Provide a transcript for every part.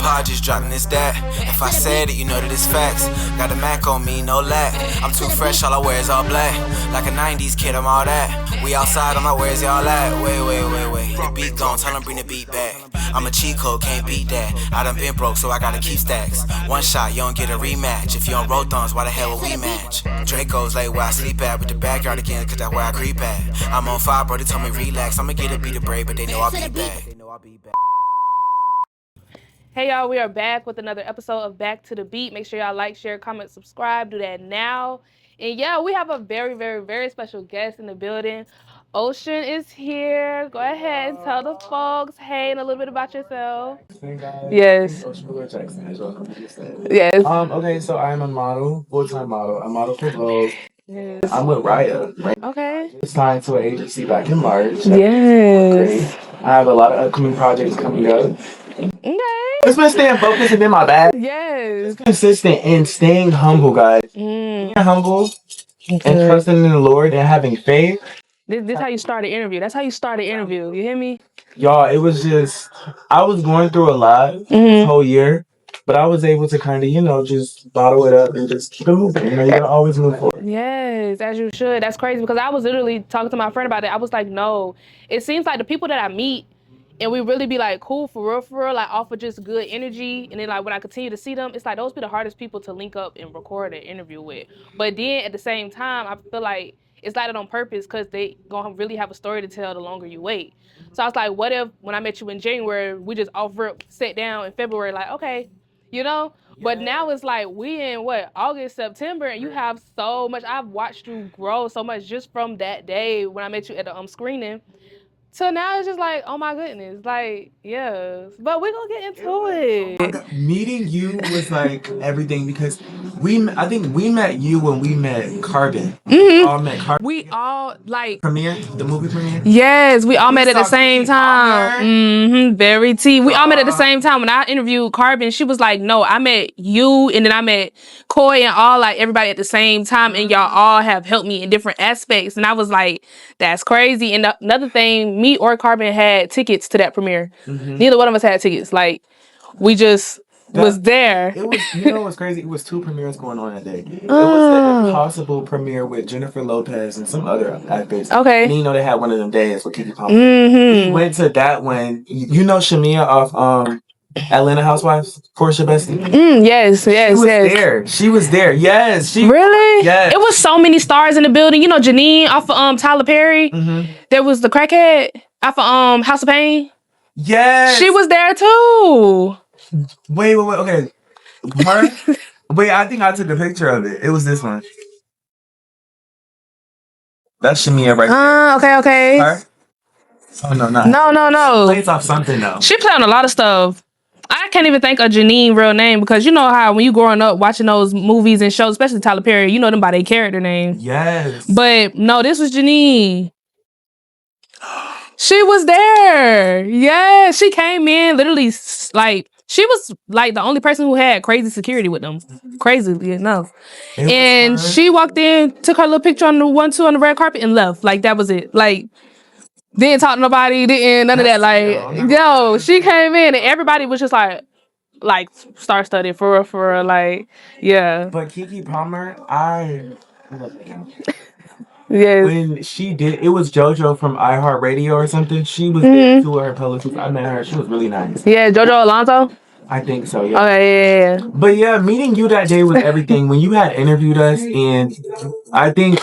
Apologies, dropping this that. If I said it, you know that it's facts. Got a Mac on me, no lack. I'm too fresh, all I wear is all black. Like a 90s kid, I'm all that. We outside, I'm like, where's y'all at? Wait. The beat gone, tell them bring the beat back. I'm a cheat code, can't beat that. I done been broke, so I gotta keep stacks. One shot, you don't get a rematch. If you on road thumbs, why the hell would we match? Draco's like where I sleep at, with the backyard again, cause that's where I creep at. I'm on fire, bro, they told me relax. I'ma get a beat of brave, but they know I'll be back. Hey y'all, we are back with another episode of Back to the Beat. Make sure y'all like, share, comment, subscribe. Do that now. And yeah, we have a very special guest in the building. Ocean is here. Go ahead and tell the folks, hey, and a little bit about yourself. Hey guys. Yes. Ocean Velour Jackson as well. Yes. Okay, so I'm a model, full-time model. I model for VOGUE. Yes. I'm with Raya. Right? Okay. I signed to an agency back in March. Yes. I have a lot of upcoming projects coming up. Okay. It's been staying focused and in my bag. Yes. Consistent and staying humble, guys. Being humble and trusting in the Lord and having faith. This how you start an interview. That's how you start an interview. You hear me? Y'all, it was just, I was going through a lot this whole year, but I was able to kind of, just bottle it up and just keep it moving. You gotta always move forward. Yes, as you should. That's crazy because I was literally talking to my friend about it. I was like, no, it seems like the people that I meet and we really be like cool for real, like offer just good energy. And then like when I continue to see them, it's like those be the hardest people to link up and record an interview with. But then at the same time, I feel like it's like that on purpose because they gonna really have a story to tell the longer you wait. So I was like, what if when I met you in January, we just sat down in February, like, okay, But now it's like we in August, September, and you have so much. I've watched you grow so much just from that day when I met you at the screening. So now it's just like, oh my goodness, like, yes. But we're gonna get into it. Meeting you was like everything because I think we met you when we met Carbon. We all met Carbon. We all like Premiere, the movie premiere. Yes, we all met at the same time. Very T. We all met at the same time. When I interviewed Carbon, she was like, no, I met you and then I met Coy and all like everybody at the same time, and y'all all have helped me in different aspects. And I was like, that's crazy. And another thing, me or Carbon had tickets to that premiere. Neither one of us had tickets. Like, we just was there. It was, what's crazy? It was 2 premieres going on that day. It was the Impossible premiere with Jennifer Lopez and some other actors. Okay. And they had one of them days with Kiki Palmer. We went to that one. Shamia off Atlanta Housewives, Portia Bestie. Yes. She was there. Yes. Really? Yes. It was so many stars in the building. Janine off of Tyler Perry. There was the crackhead off of House of Pain. Yes. She was there too. Wait. Okay. Her? Wait, I think I took a picture of it. It was this one. That's Shamia right there. Okay. Her? Oh, no, not. No. Plays off something, though. She played on a lot of stuff. I can't even think of Janine real name because you know how when you growing up watching those movies and shows, especially Tyler Perry, you know them by their character name. Yes. But no, this was Janine. She was there. Yeah, she came in literally like she was like the only person who had crazy security with them. Crazily enough. And she walked in, took her little picture on the 1-2 on the red carpet and left. Like that was it. Like didn't talk to nobody, none of that. Like, she came in and everybody was just like star-studded for real, like, yeah. But Kiki Palmer, I love that. Yes. When she did, it was JoJo from iHeartRadio or something. She was there too with her Peloton. I met her. She was really nice. Yeah, JoJo Alonso? I think so, yeah. Okay, yeah. But yeah, meeting you that day was everything. When you had interviewed us, and I think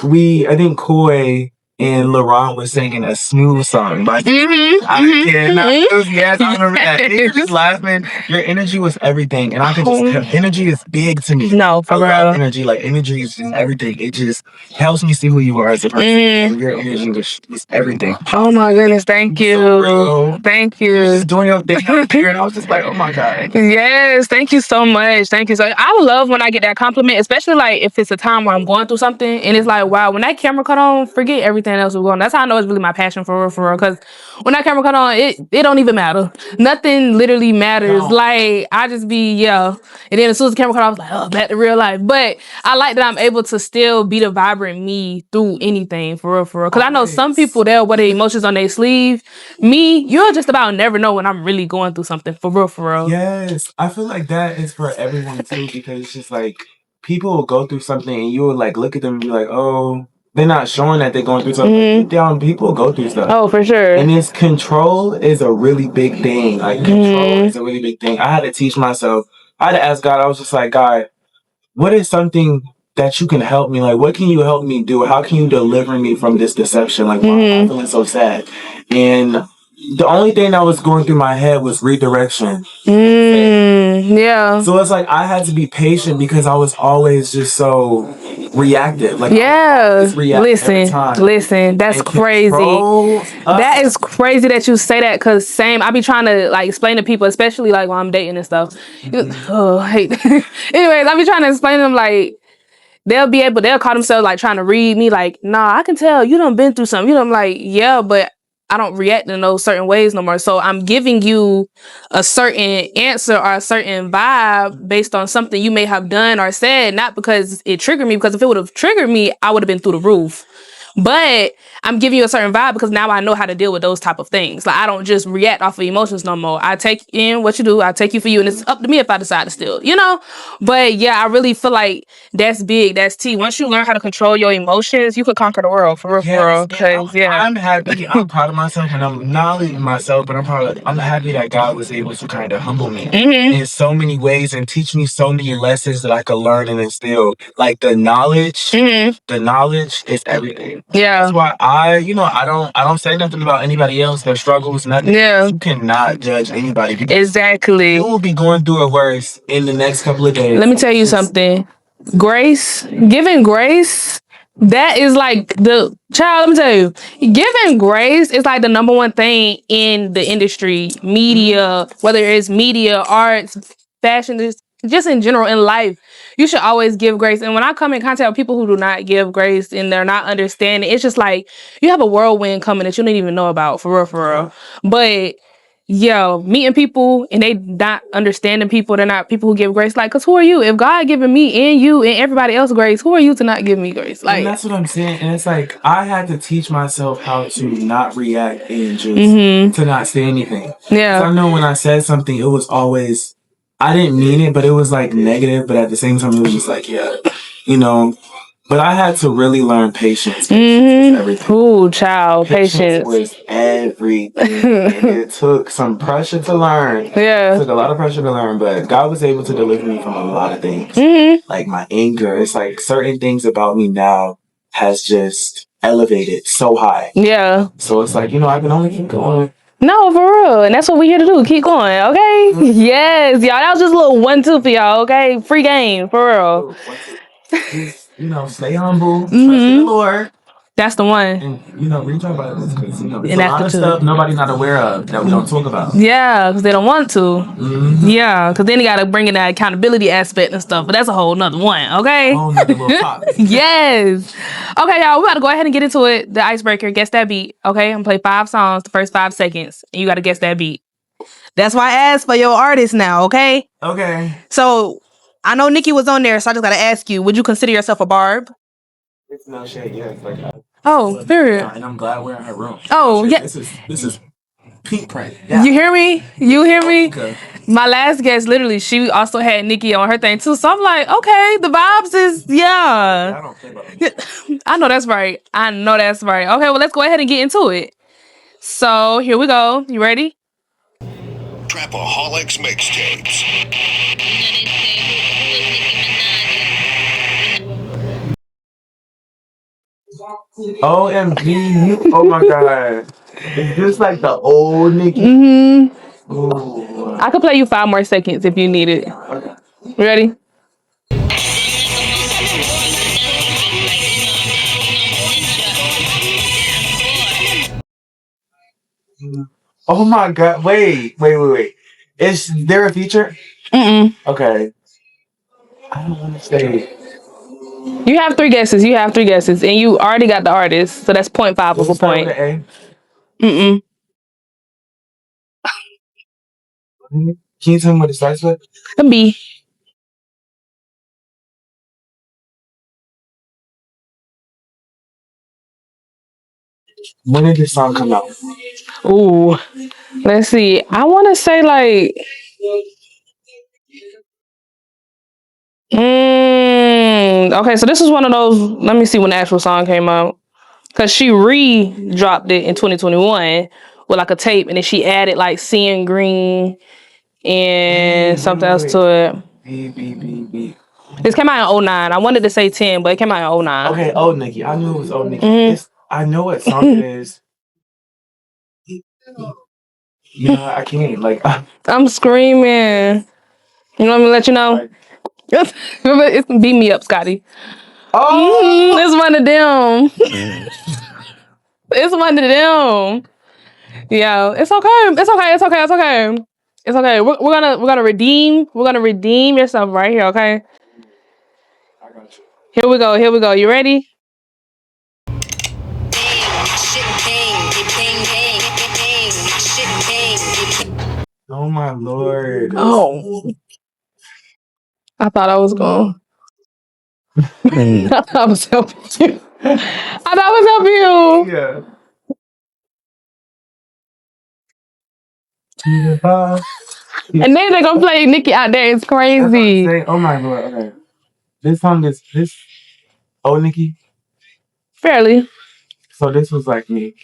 Coy and Laurent was singing a smooth song. Like, I remember that. You were just laughing. Your energy was everything. And I can just tell, energy is big to me. No, for real. Energy. Like, energy is just everything. It just helps me see who you are as a person. And your energy is everything. Oh my goodness, thank you. So thank you. Just doing your thing out there, and I was just like, oh my God. Yes, thank you so much. Thank you. So I love when I get that compliment, especially like if it's a time where I'm going through something and it's like, wow, when that camera cut on, forget everything everything else was going on. That's how I know it's really my passion for real. Because when that camera cut on, it don't even matter. Nothing literally matters. Like, I just be, and then as soon as the camera cut off, I was like, oh, back to real life. But I like that I'm able to still be the vibrant me through anything, for real. Because I know some people, they'll wear their emotions on their sleeve. Me, you'll just about never know when I'm really going through something, for real. Yes, I feel like that is for everyone too, because it's just like people will go through something and you will like look at them and be like, oh, they're not showing that they're going through something. Deep down, people go through stuff. Oh, for sure. And this control is a really big thing. Like, control is a really big thing. I had to teach myself. I had to ask God. I was just like, God, what is something that you can help me? Like, what can you help me do? How can you deliver me from this deception? Like, why am I feeling so sad? And the only thing that was going through my head was redirection. Yeah. So it's like I had to be patient because I was always just so reactive. Like, listen, that's crazy. That is crazy that you say that, because same, I be trying to like explain to people, especially like when I'm dating and stuff. Oh, I hate anyways, I be trying to explain to them, like, they'll call themselves like trying to read me, like, nah, I can tell you done been through something. You know, I'm like, yeah, but I don't react in those certain ways no more. So I'm giving you a certain answer or a certain vibe based on something you may have done or said, not because it triggered me, because if it would have triggered me, I would have been through the roof. But I'm giving you a certain vibe because now I know how to deal with those type of things. Like, I don't just react off of emotions no more. I take in what you do. I take you for you. And it's up to me if I decide to steal, you know? But yeah, I really feel like that's big. That's T. Once you learn how to control your emotions, you could conquer the world, for real. I'm happy. I'm proud of myself, and I'm not only myself, but I'm happy that God was able to kind of humble me in so many ways and teach me so many lessons that I could learn and instill. Like, the knowledge is everything. Yeah. That's why I don't say nothing about anybody else, their struggles, nothing. Yeah. You cannot judge anybody. Exactly. You will be going through it worse in the next couple of days. Let me tell you something. Giving grace, that is like let me tell you, giving grace is like the number one thing in the industry, media, whether it's media, arts, fashion, just in general in life. You should always give grace. And when I come in contact with people who do not give grace and they're not understanding, it's just like you have a whirlwind coming that you don't even know about, for real. But meeting people and they not understanding people, they're not people who give grace. Like, because who are you? If God giving me and you and everybody else grace, who are you to not give me grace? Like, and that's what I'm saying. And it's like I had to teach myself how to not react and just to not say anything. Yeah. I know when I said something, it was always, I didn't mean it, but it was like negative. But at the same time, it was just like, But I had to really learn patience. Patience was everything. Ooh, child, patience was everything. And it took some pressure to learn. Yeah. It took a lot of pressure to learn, but God was able to deliver me from a lot of things. Like my anger. It's like certain things about me now has just elevated so high. Yeah. So it's like, I can only keep going. No, for real. And that's what we're here to do. Keep going, okay? Yes, y'all. That was just a little 1-2 for y'all, okay? Free game, for real. Stay humble, trust in the Lord. That's the one. And, reach out about this because, there's a lot of stuff nobody's not aware of that we don't talk about. Yeah, because they don't want to. Yeah, because then you got to bring in that accountability aspect and stuff. But that's a whole nother one, okay? Whole nother little topic. Yes. Okay, y'all, we got to go ahead and get into it. The icebreaker, guess that beat, okay? I'm going to play 5 songs, the first 5 seconds, and you got to guess that beat. That's why I asked for your artist now, okay? Okay. So, I know Nikki was on there, so I just got to ask you, would you consider yourself a barb? It's no shade, yeah. It's like oh, period. And I'm glad we're in her room. Oh, yeah. This is pink print. Yeah. You hear me? You hear me? Okay. My last guest, literally, she also had Nikki on her thing too. So I'm like, okay, the vibes is, I don't think about it. I know that's right. Okay, well, let's go ahead and get into it. So here we go. You ready? Trapaholics mixtapes. OMG, oh my god. Is this like the old Nikki? Ooh. I could play you 5 more seconds if you need it. Okay. Ready? Oh my god, wait. Is there a feature? Okay. I don't want to say. You have 3 guesses. You have 3 guesses, and you already got the artist, so that's 0.5 of a point. A? Mm-mm. Can you tell me what it starts with? A B. When did this song come out? Ooh. Let's see. I want to say like. Okay, so this is one of those. Let me see when the actual song came out. Because she re-dropped it in 2021 with like a tape, and then she added like Seeing Green and something else to it. B. This came out in 09. I wanted to say 10, but it came out in 09. Okay, Old Nikki. I knew it was Old Nikki. I know what song it is. Yeah, I can't. Like, I'm screaming. You want me to let you know? It's Beat Me Up, Scotty. oh! It's one of them. It's one of them. Yeah, it's okay. It's okay. It's okay. It's okay. It's okay. We're gonna redeem. We're gonna redeem yourself right here. Okay. I got you. Here we go. Here we go. You ready? Oh my Lord. Oh. I thought I was going. I thought I was helping you. I thought I was helping you. Yeah. And then they're gonna play Nicki out there. It's crazy. Oh my Lord. Okay. This song is this. Oh, Nikki. Fairly. So this was like me.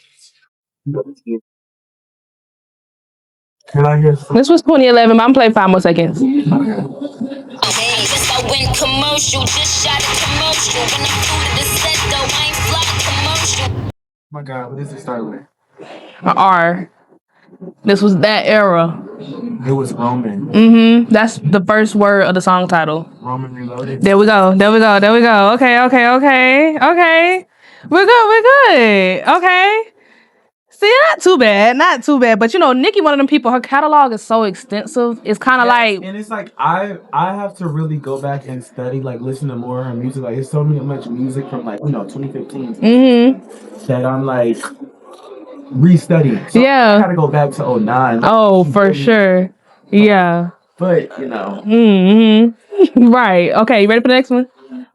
Can I hear some? This was 2011. But I'm playing 5 more seconds. Oh my God, what does it start with? R. This was that era. It was Roman. That's the first word of the song title. Roman Reloaded. There we go. There we go. There we go. Okay. We're good. Okay. See, not too bad. Not too bad. But you know, Nicki, one of them people, her catalog is so extensive. It's kind of like. And it's like, I have to really go back and study, like, listen to more of her music. Like, it's so much music from, like, 2015 that I'm, like, restudying. So Yeah. I gotta go back to 09. Oh, for sure. Yeah. But, you know. Right. Okay, you ready for the next one?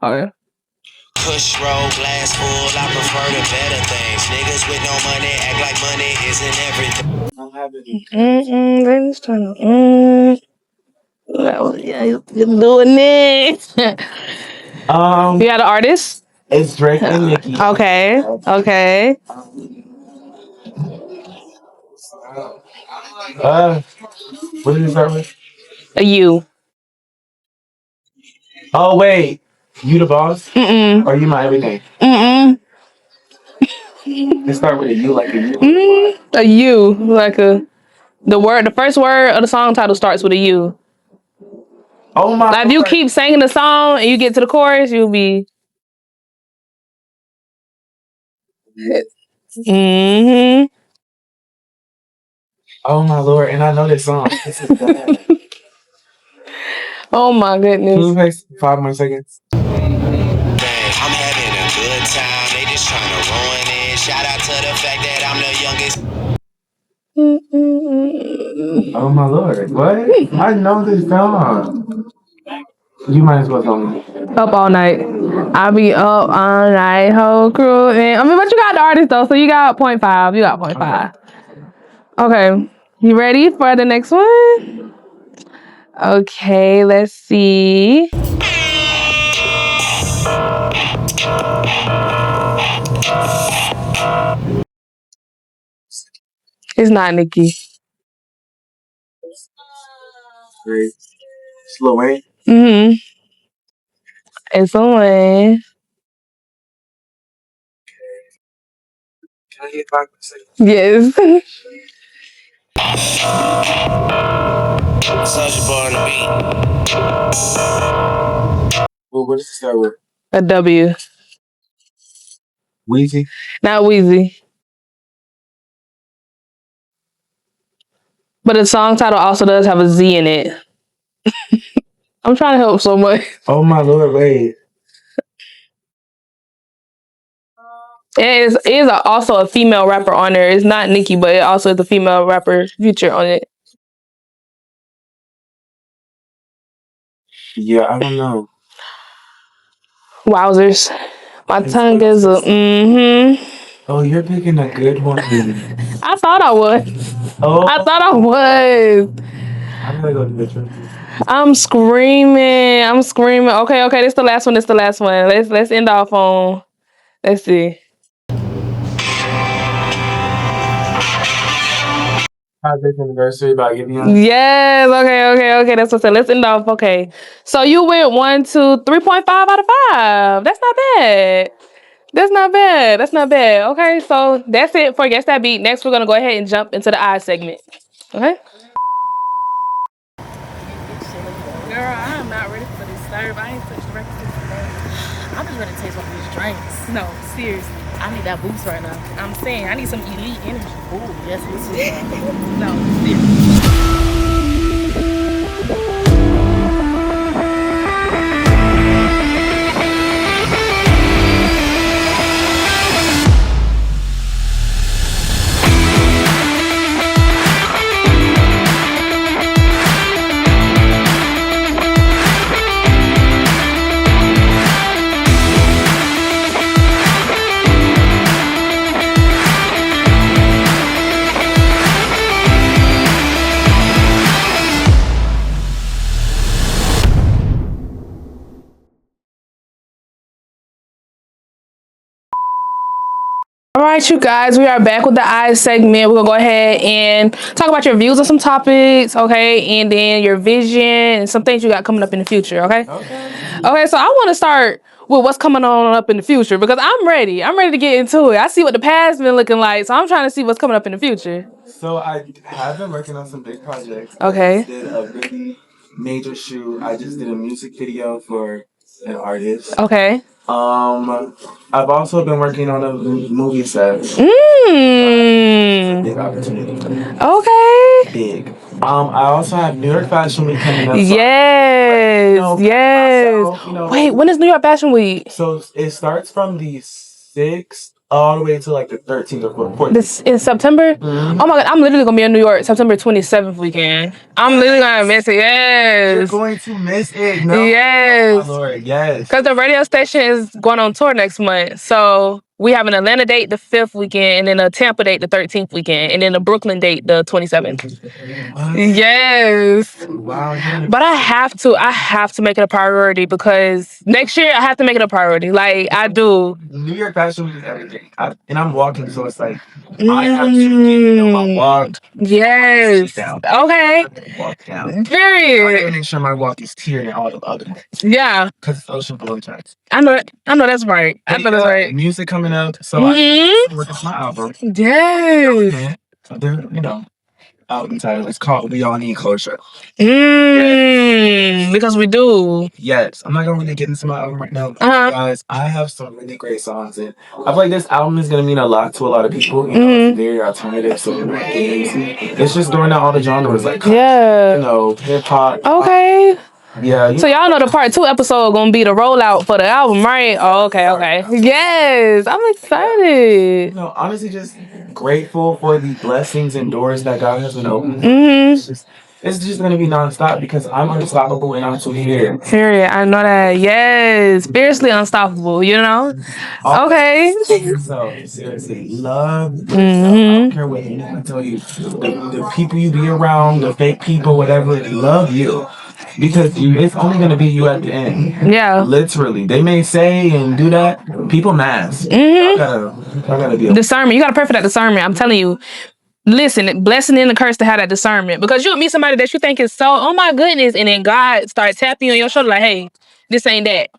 Okay. Push roll, glass full, I prefer the better things. Niggas with no money act like money isn't everything. I'm having Let's turn yeah, you're doing it. You got an artist? It's Drake and Nicki. Okay. What did it start with? A U. Oh wait, you the boss? Or you my everything? It start with a U, like a U. A U, like the first word of the song title starts with a U. Oh my! Like if you keep singing the song and you get to the chorus, you'll be. Oh my Lord! And I know this song. This is bad. Oh my goodness! Can you play 5 more seconds? I'm having a good time. They just trying to ruin it. Shout out to the fact that I'm the youngest. Oh my Lord! What? I know this song. You might as well tell me. Up all night. I'll be up all night, whole crew. And, but you got the artist though, so you got 0.5. You got 0.5. Okay. You ready for the next one? Okay, let's see. It's not Nicki. Great. Slow Wayne. It's Wayne. Can I get 5 seconds? Yes. Such a bar on the beat. Well, what does it start with? A W. Wheezy. Not Wheezy. But the song title also does have a Z in it. I'm trying to help so much. Oh my Lord, wait. It is also a female rapper on there. It's not Nicki, but it also is a female rapper Future on it. Yeah, I don't know. Wowzers. My tongue is a Oh, you're picking a good one. I thought I was. Oh, I thought I was. I'm gonna go to the picture. I'm screaming. Okay, this is the last one. Let's end off on. Let's see. Happy anniversary by giving us. Yes. Okay. That's what's up. Let's end off. Okay. So you went 3.5 out of 5. That's not bad. That's not bad. Okay. So that's it for Guess That Beat. Next, we're gonna go ahead and jump into the eye segment. Okay. Girl, I am not ready for this serve. I ain't touched the record since today. I'm just ready to taste one of these drinks. No, seriously. I need that boost right now. I'm saying I need some elite energy. Ooh, yes, this is. No, seriously. All right, you guys, we are back with the eyes segment. We're gonna go ahead and talk about your views on some topics, okay, and then your vision and some things you got coming up in the future, okay? Okay, so I want to start with what's coming on up in the future because I'm ready. I'm ready to get into it. I see what the past been looking like, so I'm trying to see what's coming up in the future. So I have been working on some big projects. Okay. I just did a really major shoot. I just did a music video for an artist. Okay. I've also been working on a movie set. Big opportunity. Okay. Big. I also have New York Fashion Week coming up. Yes. Myself, Wait, when is New York Fashion Week? So it starts from the 6th all the way to like the 13th or 14th. This in September? Mm-hmm. Oh my God, I'm literally gonna be in New York September 27th weekend. I'm literally gonna miss it. Yes. You're going to miss it. No. Yes. Oh my Lord, yes. Because the radio station is going on tour next month. So we have an Atlanta date the 5th weekend, and then a Tampa date the 13th weekend, and then a Brooklyn date the 27th. What? Yes. Wow. But I have to make it a priority because next year I have to make it a priority. Like I do. New York Fashion Week is everything. And I'm walking, so it's like I have to my walk. Yes. Okay. Walk down. Period. I gotta make sure my walk is tiered and all the other ones. Yeah. Because it's Ocean Velour Jackson. I know that's right. I know that's right. Music coming out, so I work on my album. Yes. So there, album title. It's called "We All Need Closure." Because we do. Yes, I'm not gonna really get into my album right now, guys. I have some really great songs, and I feel like this album is gonna mean a lot to a lot of people. It's very alternative, so it's just throwing out all the genres, like hip hop. Okay. Yeah. So y'all know the part 2 episode gonna be the rollout for the album, right? Oh, okay. Yes, I'm excited. Honestly, just grateful for the blessings and doors that God has been opening. It's just gonna be nonstop because I'm unstoppable and I'm so here. Period. I know that. Yes, fiercely unstoppable. Okay. So seriously, love. I don't care what anyone tell you. The people you be around, the fake people, whatever, love you. Because it's only gonna be you at the end. Yeah. Literally. They may say and do that. People mask. I gotta be discernment. You gotta pray for that discernment. I'm telling you. Listen, blessing and the curse to have that discernment. Because you'll meet somebody that you think is so, oh my goodness, and then God starts tapping you on your shoulder like, hey, this ain't that.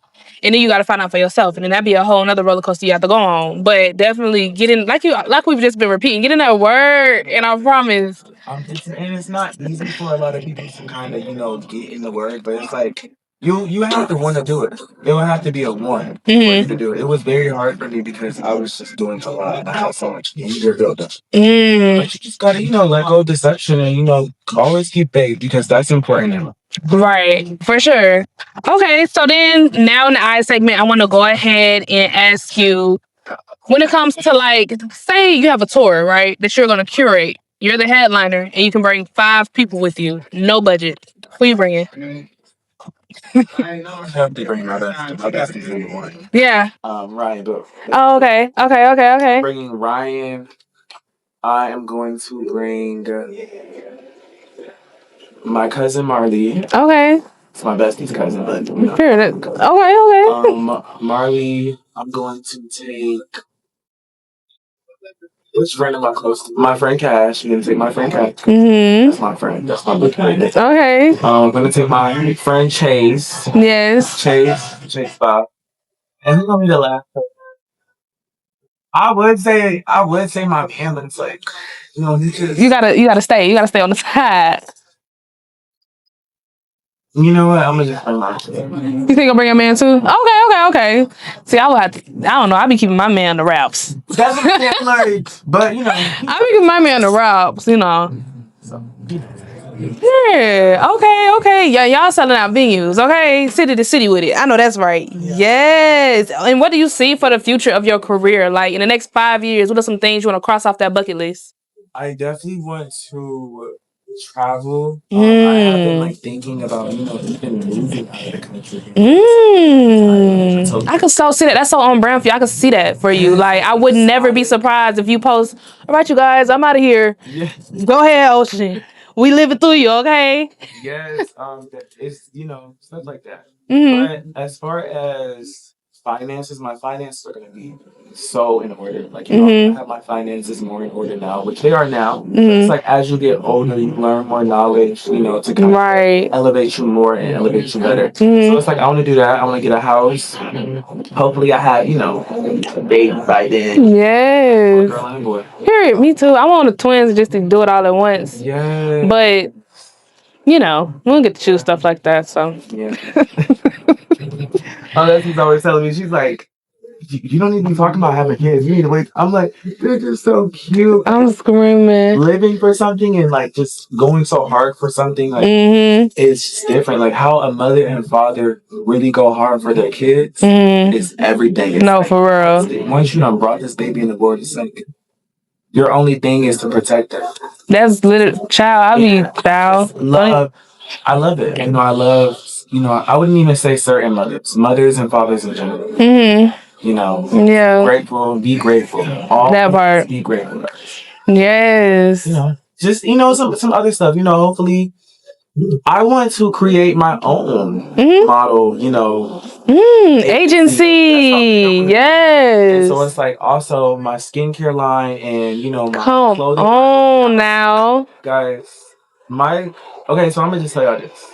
And then you gotta find out for yourself. And then that'd be a whole nother roller coaster you have to go on. But definitely get in, like we've just been repeating, get in that word, and I promise. It's not easy for a lot of people to kind of, get in the word, but it's like you have to want to do it. It would have to be a want for you to do it. It was very hard for me because I was just doing a lot and I had so much anger built up. But you just gotta, let go of deception and always keep faith because that's important. Right, for sure. Okay, so then now in the eye segment, I want to go ahead and ask you, when it comes to like, say you have a tour, right, that you're gonna curate. You're the headliner, and you can bring 5 people with you. No budget. Who you bringing? I know I have to bring my best. My best is number one. Yeah. Ryan, but Oh, okay. bringing Ryan. I am going to bring my cousin Marley. Okay. It's my bestie's cousin, but you know. Fair enough. Okay. Marley. I'm going to take. Which friend am I close to? My friend Cash. I'm gonna take my friend Cash. Mm-hmm. That's my friend. That's my big friend. Okay. I'm gonna take my friend Chase. Yes. Chase Bob. And who's gonna be the last person? I would say my man, but it's like, you know, he just. You gotta stay. You gotta stay on the side. You know what? I'm gonna just bring my. You think I'll bring your man too? Okay. See, I would have to. I don't know. I be keeping my man on the wraps. That's what I'm like, but you know. I be keeping my man on the wraps. You know. Yeah. Okay. Yeah, y'all selling out venues. Okay, city to city with it. I know that's right. Yes. And what do you see for the future of your career? Like in the next 5 years, what are some things you want to cross off that bucket list? I definitely want to travel. I have been like thinking about, you know, even moving out of the country. I could so see that. That's so on brand for you. I could see that for you. Like I would never be surprised if you post, all right, you guys, I'm out of here. Yeah. Go ahead, Ocean. We living through you, okay? Yes. It's, you know, stuff like that. But as far as finances, my finances are gonna be so in order. Like, you know, I have my finances more in order now, which they are now. It's like as you get older, you learn more knowledge, you know, to kind of elevate you more and elevate you better. So it's like I want to do that. I want to get a house. Hopefully, I have, you know, a baby by then. Yes. Girl and boy. Period. Me too. I want the twins just to do it all at once. Yeah. But you know, we don't get to choose stuff like that. So yeah. Oh, that's she's always telling me. She's like, you don't need to be talking about having kids. You need to wait. I'm like, they're just so cute. I'm screaming. Living for something and like just going so hard for something, like it's different. Like how a mother and father really go hard for their kids is everything. It's No, like, for real. once you done brought this baby in the world, it's like your only thing is to protect her. That's literally child. Love. I love it. You know, I love. You know, I wouldn't even say certain mothers and fathers in general. You know, grateful, be grateful. All that part. Be grateful. Yes. You know, just, you know, some other stuff. You know, hopefully, I want to create my own model. You know, agency. Yes. And so it's like also my skincare line and you know my clothing. On now, guys. Okay, so I'm gonna just tell y'all this.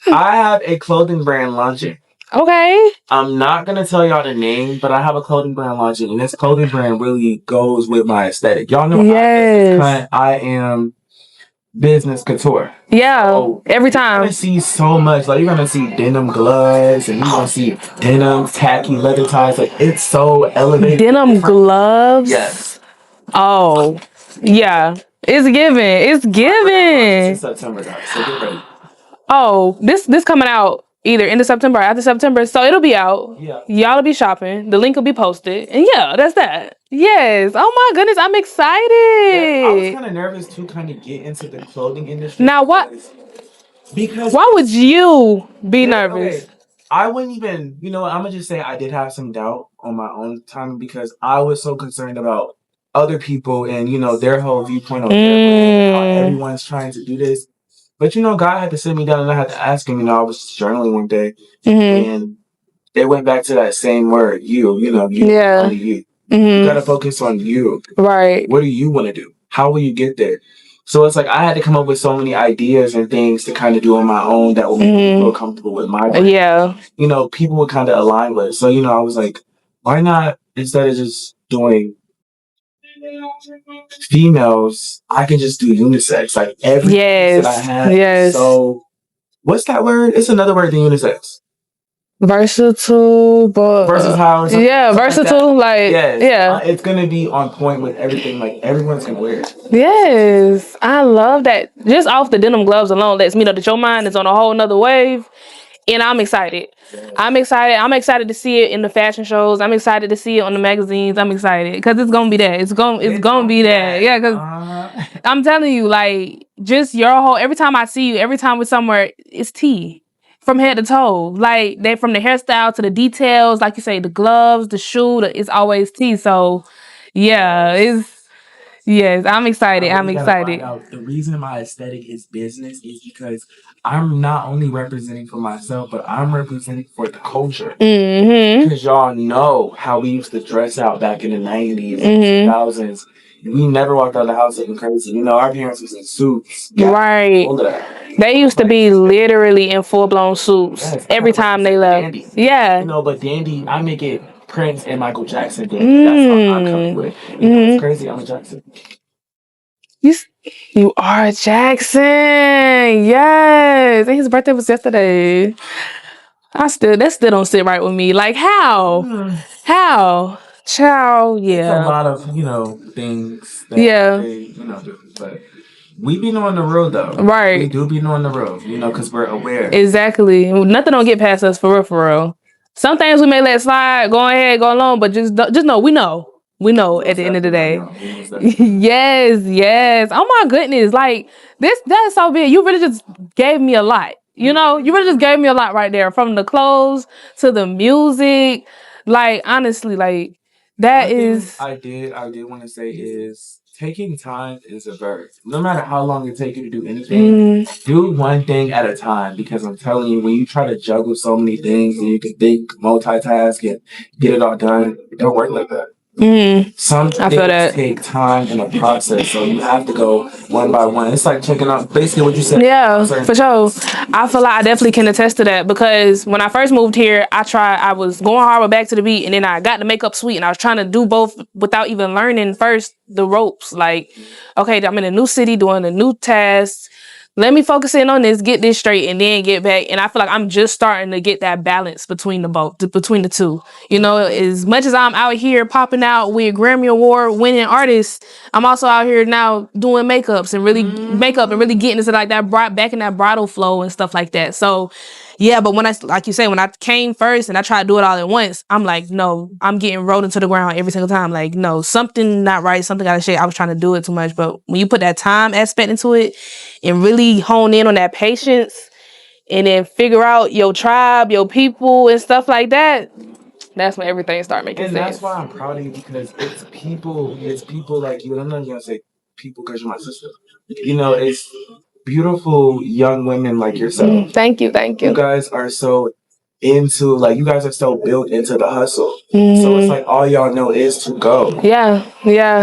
I have a clothing brand launching. Okay. I'm not gonna tell y'all the name, but I have a clothing brand launching, and this clothing brand really goes with my aesthetic. Y'all know I am business couture. Yeah. So every time. You're gonna see so much. Like you're gonna see denim gloves, and you're gonna see denim tacky leather ties. Like it's so elevated. Denim gloves. Yes. Oh, yeah. It's giving. It's September, guys. So get ready. Oh, this coming out either end of September or after September, so it'll be out. Yeah. Y'all will be shopping. The link will be posted, and yeah, that's that. Yes. Oh my goodness, I'm excited. Yeah, I was kind of nervous to kind of get into the clothing industry. Now what? Because why would you be nervous? Okay. I wouldn't even. You know what? I'm gonna just say I did have some doubt on my own time because I was so concerned about other people and you know their whole viewpoint on their brand, how everyone's trying to do this. But you know, God had to sit me down and I had to ask him. You know, I was journaling one day, and it went back to that same word, you. You know, you. Yeah. Only you. You gotta focus on you. Right. What do you want to do? How will you get there? So it's like I had to come up with so many ideas and things to kind of do on my own that would make me feel comfortable with my brand. Yeah. You know, people would kind of align with. So you know, I was like, why not instead of just doing females, I can just do unisex. Like every that I have. Yes. So what's that word? It's another word than unisex. Versatile, but versatile. Yeah, versatile. Like yeah, it's gonna be on point with everything. Like everyone's gonna wear it. Yes, I love that. Just off the denim gloves alone lets me know that your mind is on a whole nother wave. And I'm excited. I'm excited. I'm excited to see it in the fashion shows. I'm excited to see it on the magazines. I'm excited because it's gonna be there. It's gonna be there. Yeah, because I'm telling you, like, just your whole. Every time I see you, every time we're somewhere, it's tea from head to toe. Like they from the hairstyle to the details, like you say, the gloves, the shoe. It's always tea. So yeah, it's yes. I'm excited. I I'm really gotta find excited. out. The reason my aesthetic is business is because I'm not only representing for myself, but I'm representing for the culture. Mm-hmm. Because y'all know how we used to dress out back in the 90s, Mm-hmm. 2000s. We never walked out of the house looking crazy. You know, our parents was in suits. Right. All of that. They used to be literally in full blown suits Yes, every time they left. dandy. Yeah. You know, but dandy, I make it Prince and Michael Jackson dandy. That's what I'm coming with. You know, it's crazy. I'm a Jackson. You are Jackson. Yes. And his birthday was yesterday. That still don't sit right with me. Like how? How? Child, It's a yeah. lot of, things that they, do. But we be knowing the road, though. Right. We do be knowing the road, because we're aware. Exactly. Nothing don't get past us for real, for real. Some things we may let slide, go ahead, go along, but just know we know. We know at the end of the day. Yes. Oh my goodness. Like that's so big. You really just gave me a lot. You really just gave me a lot right there. From the clothes to the music. Like honestly, like that is I did want to say is taking time is a verb. No matter how long it takes you to do anything, do one thing at a time. Because I'm telling you, when you try to juggle so many things and you can think, multitask, and get it all done, it don't work like that. Some things take time in the process, so you have to go one by one. It's like checking out basically what you said. Yeah, for sure. I feel like I definitely can attest to that because when I first moved here, I was going hard with Back to the Beat, and then I got the makeup suite, and I was trying to do both without even learning first the ropes. Like, okay, I'm in a new city doing a new task. Let me focus in on this, get this straight, and then get back. And I feel like I'm just starting to get that balance between between the two. As much as I'm out here popping out with Grammy Award winning artists, I'm also out here now doing makeup and really getting into like that back in that bridal flow and stuff like that. So yeah, but when like you say, when I came first and I tried to do it all at once, I'm like, no, I'm getting rolled into the ground every single time. Like, no, something not right, something got to shake. I was trying to do it too much. But when you put that time aspect into it and really hone in on that patience and then figure out your tribe, your people and stuff like that, that's when everything start making sense. And that's why I'm proud of you because it's people like you. And I'm not gonna say people because you're my sister. It's beautiful young women like yourself. Thank you. You guys are so you guys are so built into the hustle. So it's like all y'all know is to go. Yeah.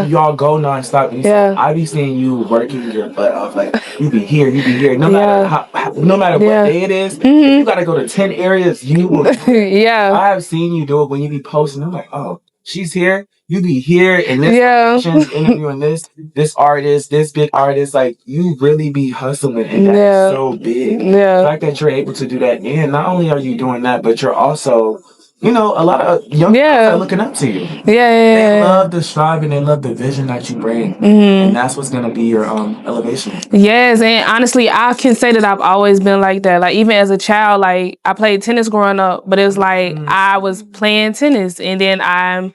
Y'all go nonstop. I be seeing you working your butt off. Like you be here. No matter what day it is, if you gotta go to 10 areas, you will. Yeah. I have seen you do it when you be posting. I'm like, oh, she's here. You be here and this interviewing this artist, this big artist. Like you really be hustling, and that's so big. The fact that you're able to do that, and not only are you doing that, but you're also, a lot of young people are looking up to you. They love the strive and they love the vision that you bring, and that's what's gonna be your elevation. Yes, and honestly, I can say that I've always been like that. Like even as a child, like I played tennis growing up, but it was like I was playing tennis, and then I'm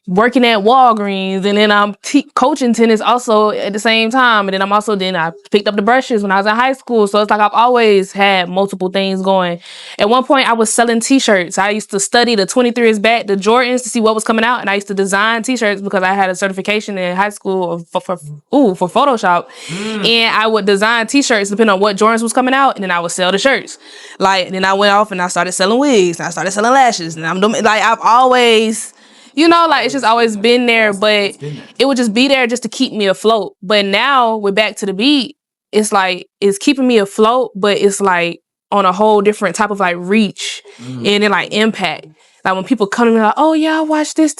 working at Walgreens, and then I'm coaching tennis also at the same time, and then I picked up the brushes when I was in high school. So it's like I've always had multiple things going. At one point, I was selling T-shirts. I used to study the 23s back, the Jordans, to see what was coming out, and I used to design T-shirts because I had a certification in high school for Photoshop, and I would design T-shirts depending on what Jordans was coming out, and then I would sell the shirts. Like, and then I went off and I started selling wigs, and I started selling lashes, and I'm doing like I've always. It's just always been there, but it would just be there just to keep me afloat. But now we're Back to the Beat. It's like, it's keeping me afloat, but it's like on a whole different type of like reach and then like impact. Like when people come to me like, oh yeah, I watched this,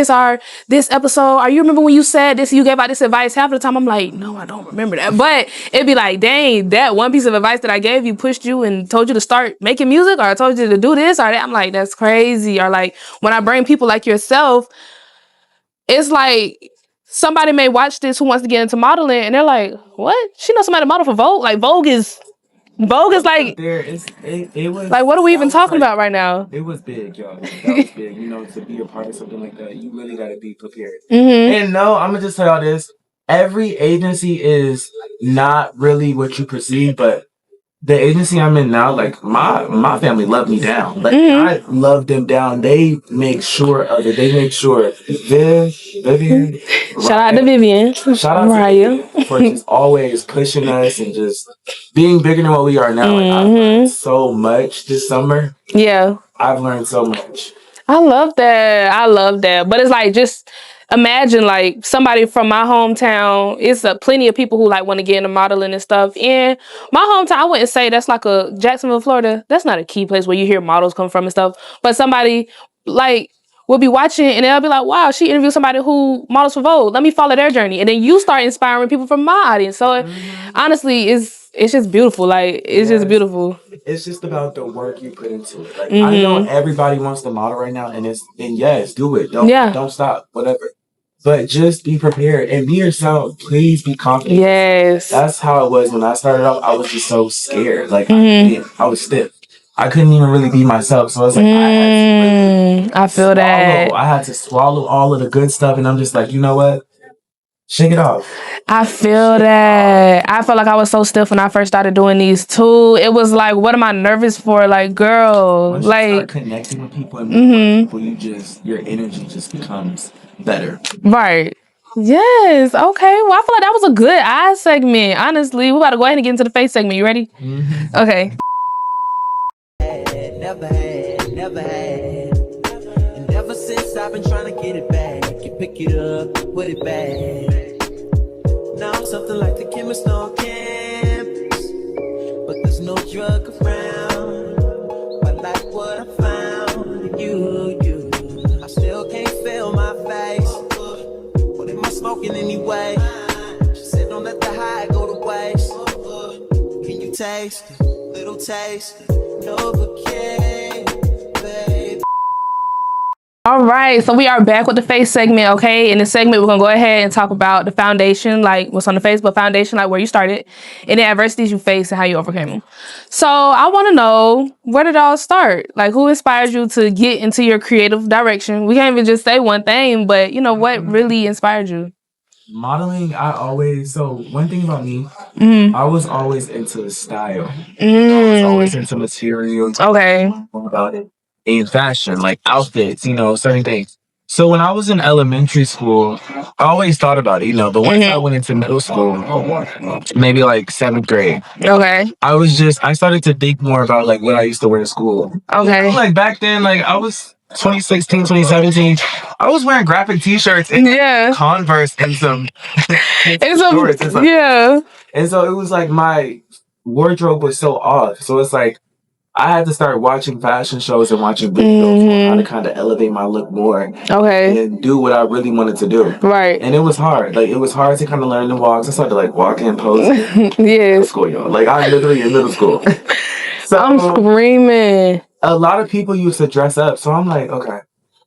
or this episode. Are you remember when you said this, you gave out this advice? Half of the time I'm like, no, I don't remember that. But it'd be like, dang, that one piece of advice that I gave you pushed you and told you to start making music, or I told you to do this or that. I'm like, that's crazy. Or like when I bring people like yourself, it's like somebody may watch this who wants to get into modeling and they're like, what? She knows somebody to model for Vogue? Like Vogue is Vogue is like, it was like, what are we even talking like, about right now? it was big, y'all. That was big. You know, to be a part of something like that, you really got to be prepared. And no, I'm gonna just tell y'all this: every agency is not really what you perceive, but the agency I'm in now, like my family loved me down. Like I love them down. They make sure of it. They make sure Vivian. Shout out to Vivian. Shout out to Vivian for just always pushing us and just being bigger than what we are now. Like, I've learned so much this summer. Yeah. I've learned so much. I love that. I love that. But it's like, just imagine like somebody from my hometown. It's plenty of people who like want to get into modeling and stuff. And my hometown, I wouldn't say that's like a Jacksonville, Florida. That's not a key place where you hear models come from and stuff. But somebody like will be watching and they'll be like, wow, she interviewed somebody who models for Vogue. Let me follow their journey. And then you start inspiring people from my audience. So honestly, it's just beautiful. Like, it's just beautiful. It's just about the work you put into it. Like I know everybody wants to model right now, and yes, do it. Don't stop. Whatever. But just be prepared and be yourself. Please be confident. Yes. That's how it was when I started off. I was just so scared. Like I was stiff. I couldn't even really be myself. So I was like, I feel that. I had to swallow all of the good stuff, and I'm just like, you know what? Shake it off. I feel that. I felt like I was so stiff when I first started doing these too. It was like, what am I nervous for? Like, girl, once like, you start connecting with people and meeting people, your energy just becomes better. Right. Yes. Okay. Well, I feel like that was a good eye segment. Honestly, we about to go ahead and get into the face segment. You ready? Okay. Never had. And ever since I've been trying to get it back, you pick it up, put it back. Now I'm something like the chemist on campus, but there's no drug around. I like what I found in you. I still can't feel my face. What am I smoking anyway? She said don't let the high go to waste. Can you taste it? Little taste, Novocaine, babe. All right, so we are back with the face segment, okay? In this segment, we're gonna go ahead and talk about the foundation, like what's on the face, but foundation, like where you started, and the adversities you faced and how you overcame them. So I want to know, where did it all start? Like, who inspired you to get into your creative direction? We can't even just say one thing, but you know, what really inspired you? Modeling, one thing about me, I was always into style. I was always into materials. Okay. About it. In fashion, like outfits, certain things. So when I was in elementary school, I always thought about it, but once I went into middle school, maybe like 7th grade, Okay. I started to think more about like what I used to wear to school. Okay. Like back then, like I was 2016, 2017, I was wearing graphic t-shirts and Converse and some shorts and stuff. Yeah. And so it was like my wardrobe was so off. So it's like I had to start watching fashion shows and watching videos on how to kind of elevate my look more. Okay. And do what I really wanted to do. Right. And it was hard. Like, it was hard to kind of learn the walks. I started, like, walking and posing. Yes. Middle school, y'all. Like, I'm literally in middle school. So, I'm screaming. A lot of people used to dress up. So I'm like, okay.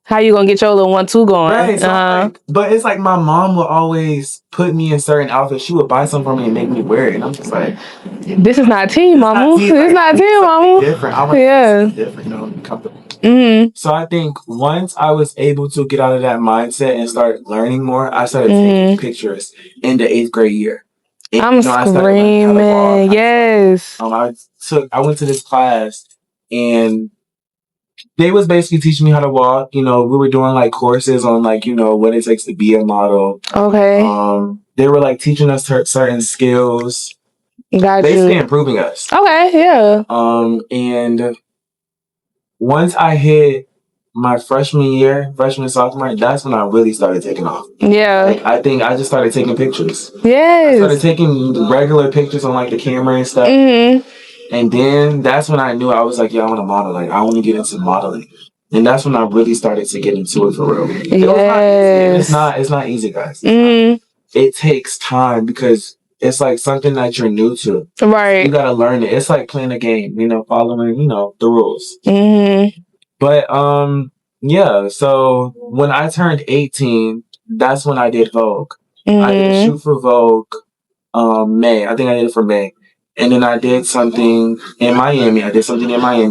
How you gonna get your little 1-2 going? Right. So but it's like my mom would always put me in certain outfits. She would buy some for me and make me wear it. And I'm just like, this is not teen, mama. This is not teen, mama. Different. I want different, be comfortable. So I think once I was able to get out of that mindset and start learning more, I started taking pictures in the 8th grade year. And, I'm screaming. Yes. I went to this class and they was basically teaching me how to walk. We were doing like courses on like, what it takes to be a model. Okay. They were like teaching us certain skills. Basically improving us. Okay, yeah. And once I hit my freshman, sophomore, that's when I really started taking off. Yeah. Like, I think I just started taking pictures. Yes. I started taking regular pictures on like the camera and stuff. And then that's when I knew I was like, I want to model. Like, I want to get into modeling. And that's when I really started to get into it for real. Yes. It's not easy, guys. It takes time because it's like something that you're new to. Right. You got to learn it. It's like playing a game, following, the rules. But, yeah. So when I turned 18, that's when I did Vogue. I did a shoot for Vogue, May. I think I did it for May. And then I did something in Miami.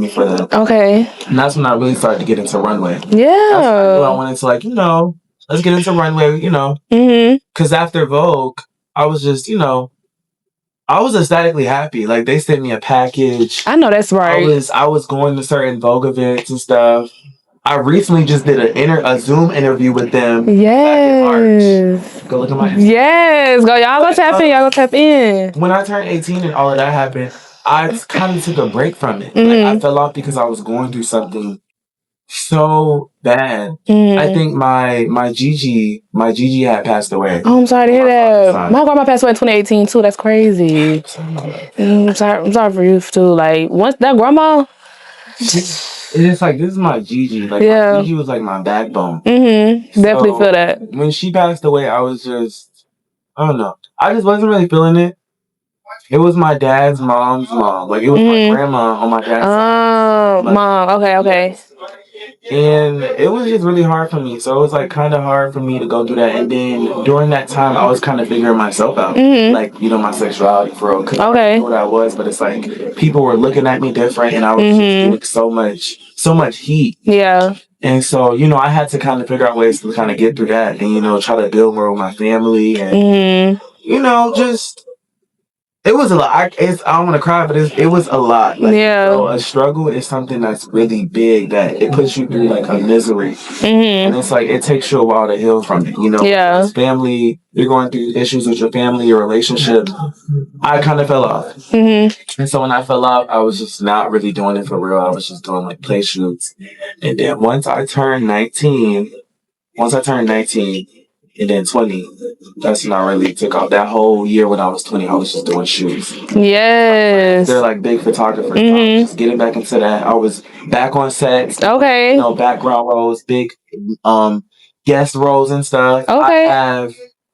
For them. Okay. And that's when I really started to get into Runway. Yeah. That's when I knew I wanted to, like, let's get into Runway, Mm-hmm. Because after Vogue, I was just, I was ecstatically happy. Like, they sent me a package. I know that's right. I was going to certain Vogue events and stuff. I recently just did a Zoom interview with them. Yes. Back in March. Go look at my Instagram. Yes. Y'all go tap in. Y'all go tap in. When I turned 18 and all of that happened, I kind of took a break from it. Mm-hmm. Like, I fell off because I was going through something so bad. Mm-hmm. I think my Gigi had passed away. Oh, I'm sorry to hear that. My grandma passed away in 2018 too. That's crazy. I'm sorry for you too. Like, once that grandma. It's like, this is my Gigi. Like, yeah. my Gigi was like my backbone. Mm-hmm. Definitely feel that. When she passed away, I was just, I don't know. I just wasn't really feeling it. It was my dad's mom's mom. Like, it was my grandma on my dad's side. Mom. Okay. And it was just really hard for me. So it was like kind of hard for me to go through that. And then during that time, I was kind of figuring myself out. Mm-hmm. Like, my sexuality for real. Okay. I knew what I was, but it's like people were looking at me different, and I was just doing so much heat. Yeah. And so, I had to kind of figure out ways to kind of get through that and, try to build more with my family and, just... It was a lot. I don't want to cry, but it was a lot. Like, a struggle is something that's really big, that it puts you through like a misery. Mm-hmm. And it's like, it takes you a while to heal from it, Yeah. Family, you're going through issues with your family, your relationship. I kind of fell off. Mm-hmm. And so when I fell off, I was just not really doing it for real. I was just doing like play shoots. And then once I turned 19, and then 20, that's when I really took off. That whole year when I was 20, I was just doing shoots. Yes. They're like big photographers. Mm-hmm. I was just getting back into that. I was back on sets. Okay. Background roles, big guest roles and stuff. Okay.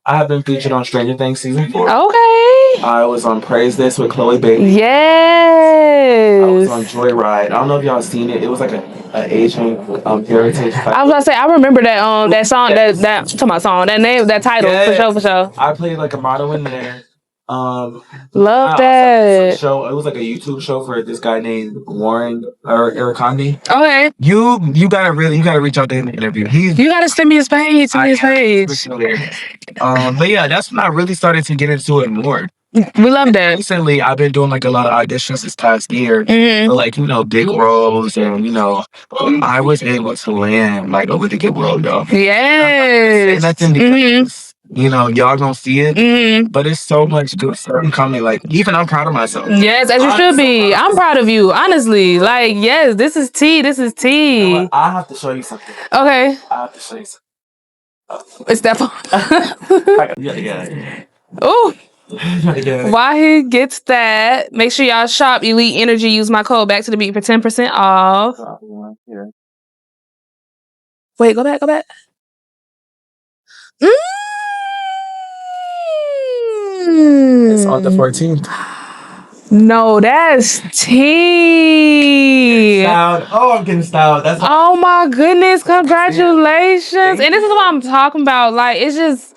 I have been featured on Stranger Things season 4. Okay. I was on Praise This with Chloe Bailey. Yes. I was on Joyride. I don't know if y'all seen it. It was like an Asian heritage. I was gonna say, I remember that that song, that talking about song, that name, that title. Yes. For sure. I played like a model in there. Love that show. It was like a YouTube show for this guy named Warren or Ericandi. Okay. You gotta reach out to him in the interview. You gotta send me his page. But yeah, that's when I really started to get into it more. We love that. Recently, I've been doing like a lot of auditions this past year, for, like, big roles, and I was able to land like over the good world, though. Yes. Nothing because, y'all don't see it, but it's so much good stuff coming. Like, even I'm proud of myself. Yes, as you should be. I'm proud of you, honestly. Like, yes, this is tea. This is tea. You know, I have to show you something. Okay. I have to show you something. It's that phone. Yeah. Oh. Yeah. While he gets that, make sure y'all shop Elite Energy. Use my code Back to the Beat for 10% off. Wait, go back. It's on the 14th. No, that's tea. I'm getting styled. Oh my goodness! Congratulations! And this is what I'm talking about. Like, it's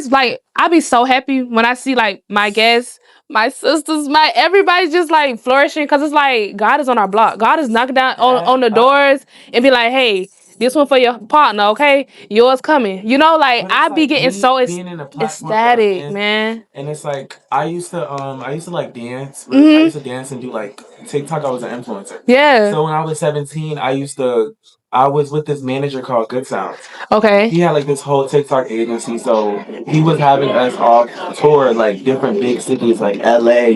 like, I be so happy when I see like my guests, my sisters, everybody's just like flourishing, because it's like God is on our block. God is knocking down on the doors and be like, hey, this one for your partner, okay? Yours coming. Like, I be getting so ecstatic, man. And it's like, I used to like dance. I used to dance and do like TikTok. I was an influencer. Yeah. So when I was 17, I was with this manager called Good Sounds. Okay. He had like this whole TikTok agency, so he was having us all tour like different big cities like LA,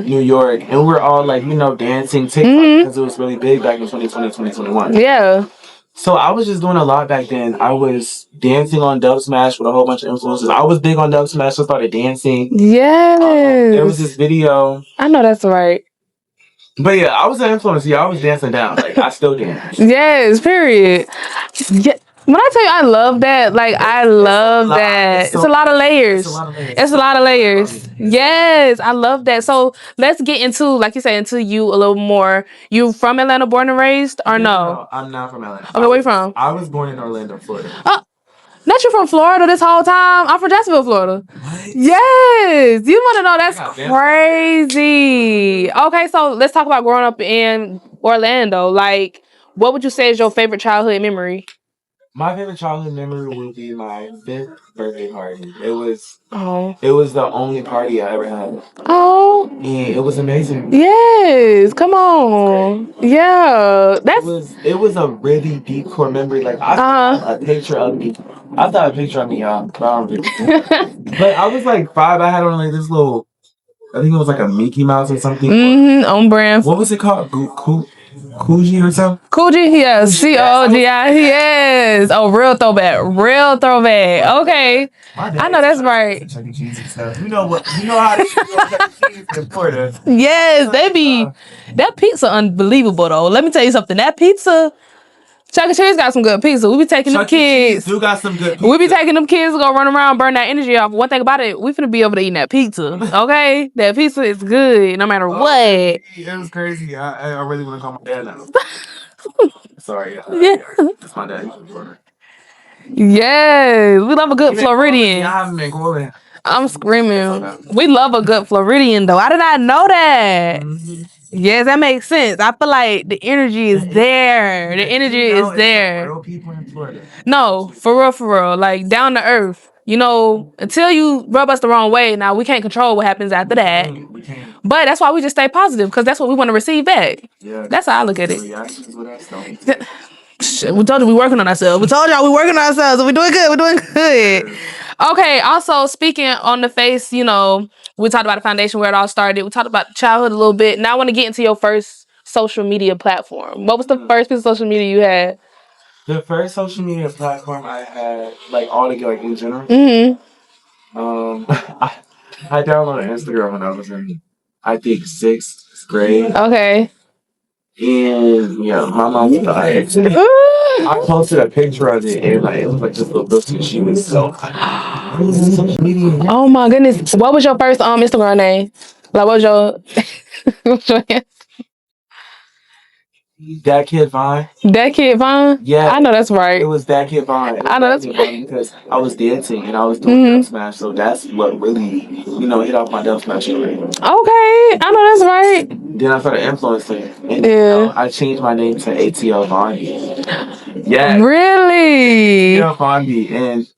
New York, and we're all like, dancing TikTok because it was really big back in 2020, 2021. Yeah. So I was just doing a lot back then. I was dancing on Dub Smash with a whole bunch of influencers. I was big on Dub Smash, so I started dancing. Yes. There was this video. I know that's right. But yeah, I was an influencer. Yeah, I was dancing down. Like, I still dance. Yes, period. Yeah. When I tell you I love that, like, I love that. It's a lot of layers. It's a lot of layers. Yes, I love that. So let's get into, like you said, into you a little more. You from Atlanta, born and raised, or no? No, I'm not from Atlanta. Okay, where you from? I was born in Orlando, Florida. Oh, Not you from Florida this whole time? I'm from Jacksonville, Florida. What? Yes. You want to know? That's crazy. Okay, so let's talk about growing up in Orlando. Like, what would you say is your favorite childhood memory? My favorite childhood memory would be my 5th birthday party. It was Oh. the only party I ever had. Oh. And it was amazing. Yes. Come on. Yeah. It was a really deep core memory. Like I saw a picture of me. I saw a picture of me, y'all. But I was like 5. I had on like this little, I think it was like a Mickey Mouse or something. On brand. What was it called? Coogee or something? Coogee, yes. C-O-G-I, yes. Oh, real throwback. Okay. I know that's right. Chuck E. Cheese and stuff. You know how they do Chuck E. Cheese in Florida. Yes, they be. That pizza unbelievable though. Let me tell you something. That pizza, Chuck E. Cheese got some good pizza. We be taking them kids. Do got some good pizza. We be taking them kids to go run around, burn that energy off. One thing about it, we finna be over there eating that pizza. Okay, that pizza is good no matter what. It was crazy. I really want to call my dad now. Sorry. Yeah. That's my dad. Yes, we love a good Floridian. I haven't been calling. I'm screaming. We love a good Floridian though. I did not know that. Mm-hmm. Yes, that makes sense. I feel like the energy is there. The energy is there. Real people in Florida. No, for real. Like down to earth. You know, until you rub us the wrong way, now we can't control what happens after that. We can't. But that's why we just stay positive, because that's what we want to receive back. Yeah. That's how I look at it. Reactions with us, Shit, we told you we working on ourselves. We told y'all we working on ourselves. We're doing good. Okay, also speaking on the face, you know, we talked about the foundation where it all started. We talked about childhood a little bit. Now I want to get into your first social media platform. What was the first piece of social media you had? The first social media platform I had, like all together, like in general. I downloaded Instagram when I was in, I think, 6th grade. Okay. And yeah, my mom was like, I posted a picture of it, and like it was like just a little and she was so. Social media. Oh my goodness! What was your first Instagram name? Like, what was your? That Kid Vine. That Kid Vine? Yeah. I know that's right. It was That Kid Vine. I know that's right. Because I was dancing and I was doing dub smash, so that's what really, hit off my dub smash career. Okay, I know that's right. Then I started influencing. And I changed my name to ATL Vondi. Yeah. Really? ATL Vondi. And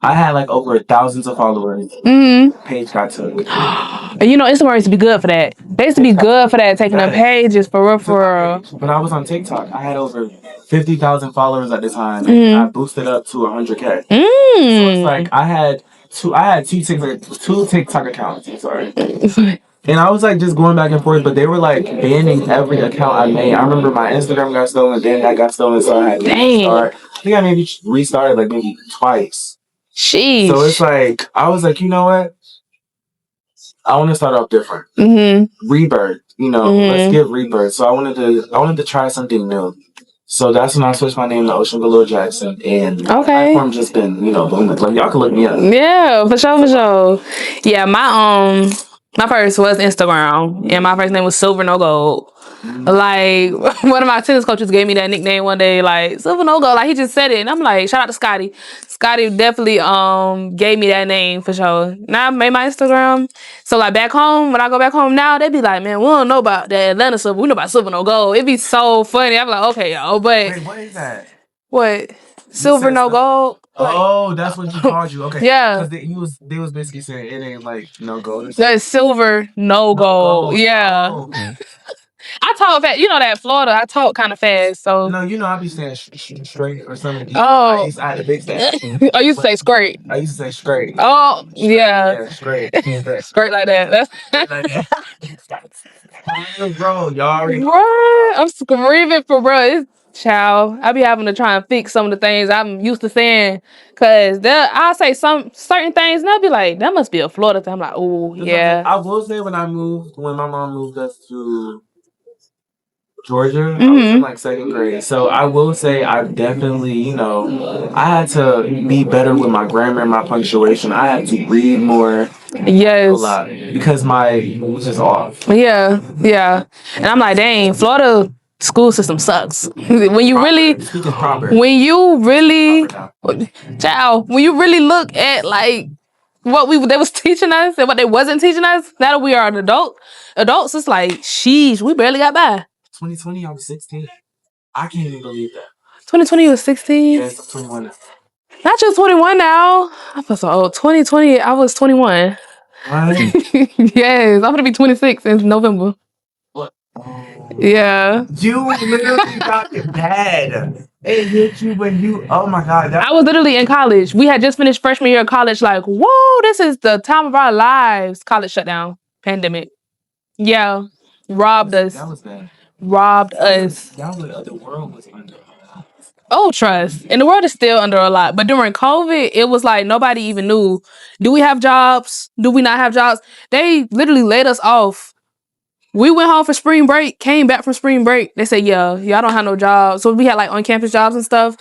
I had like over thousands of followers. Page got took. And you know, Instagram used to be good for that. They used to be good for that, taking up pages for real. When I was on TikTok, I had over 50,000 followers at the time. And I boosted up to 100K. So it's like I had two TikTok accounts. I'm sorry. And I was like just going back and forth, but they were like banning every account I made. I remember my Instagram got stolen, then I got stolen, so I had to restart. I think I maybe restarted like maybe twice. Sheesh. So it's like, I was like, you know what? I want to start off different. Rebirth, let's get rebirth. So I wanted to try something new. So that's when I switched my name to Ocean Velour Jackson, and the platform just been, booming. Like y'all can look me up. Yeah, for sure. Yeah, my first was Instagram, and my first name was Silver No Gold. Like, one of my tennis coaches gave me that nickname one day, like, Silver No Gold. Like, he just said it, and I'm like, shout out to Scotty. Scotty definitely gave me that name for sure. Now I made my Instagram. So, like, back home, when I go back home now, they be like, man, we don't know about the Atlanta Silver. We know about Silver No Gold. It'd be so funny. I'm like, okay, yo, but... Wait, what is that? What? Silver No Gold? Oh, that's what you called you. Okay. Yeah. Because they was basically saying it ain't like no gold. That's Silver No Gold. Yeah. Oh, okay. I talk fast. You know that Florida, I talk kind of fast, so... No, I be saying straight or something. Oh. I had a big fast. I used to say straight. I used to say straight. Oh, yeah. Yeah, straight. Straight like that. That's... Like that. Bro, y'all already... What? I'm screaming for bro. Child, I be having to try and fix some of the things I'm used to saying, cause I'll say some certain things and I'll be like, that must be a Florida thing. I'm like, oh yeah. I will say when my mom moved us to Georgia, I was in like 2nd grade. So I will say I definitely, I had to be better with my grammar and my punctuation. I had to read more. Yes. A lot because my was just off. Yeah. And I'm like, dang, Florida school system sucks. When you really, Proper. when you really, child, when you really look at like what they was teaching us and what they wasn't teaching us, now that we are adults, it's like, sheesh, we barely got by. 2020, I was 16. I can't even believe that. 2020 was 16? Yes, I'm 21 now. Not just 21 now. I feel so old. 2020, I was 21. What? Yes, I'm gonna be 26 in November. What? Yeah. You literally got it bad. It hit you when you, oh my God. I was literally in college. We had just finished freshman year of college, like, whoa, this is the time of our lives. College shutdown, pandemic. Yeah. Robbed us. That was bad. Robbed us. That was, the world was under. Oh, trust. And the world is still under a lot. But during COVID, it was like nobody even knew. Do we have jobs? Do we not have jobs? They literally laid us off. We went home for spring break, came back from spring break. They said, yeah, y'all don't have no jobs. So we had like on-campus jobs and stuff.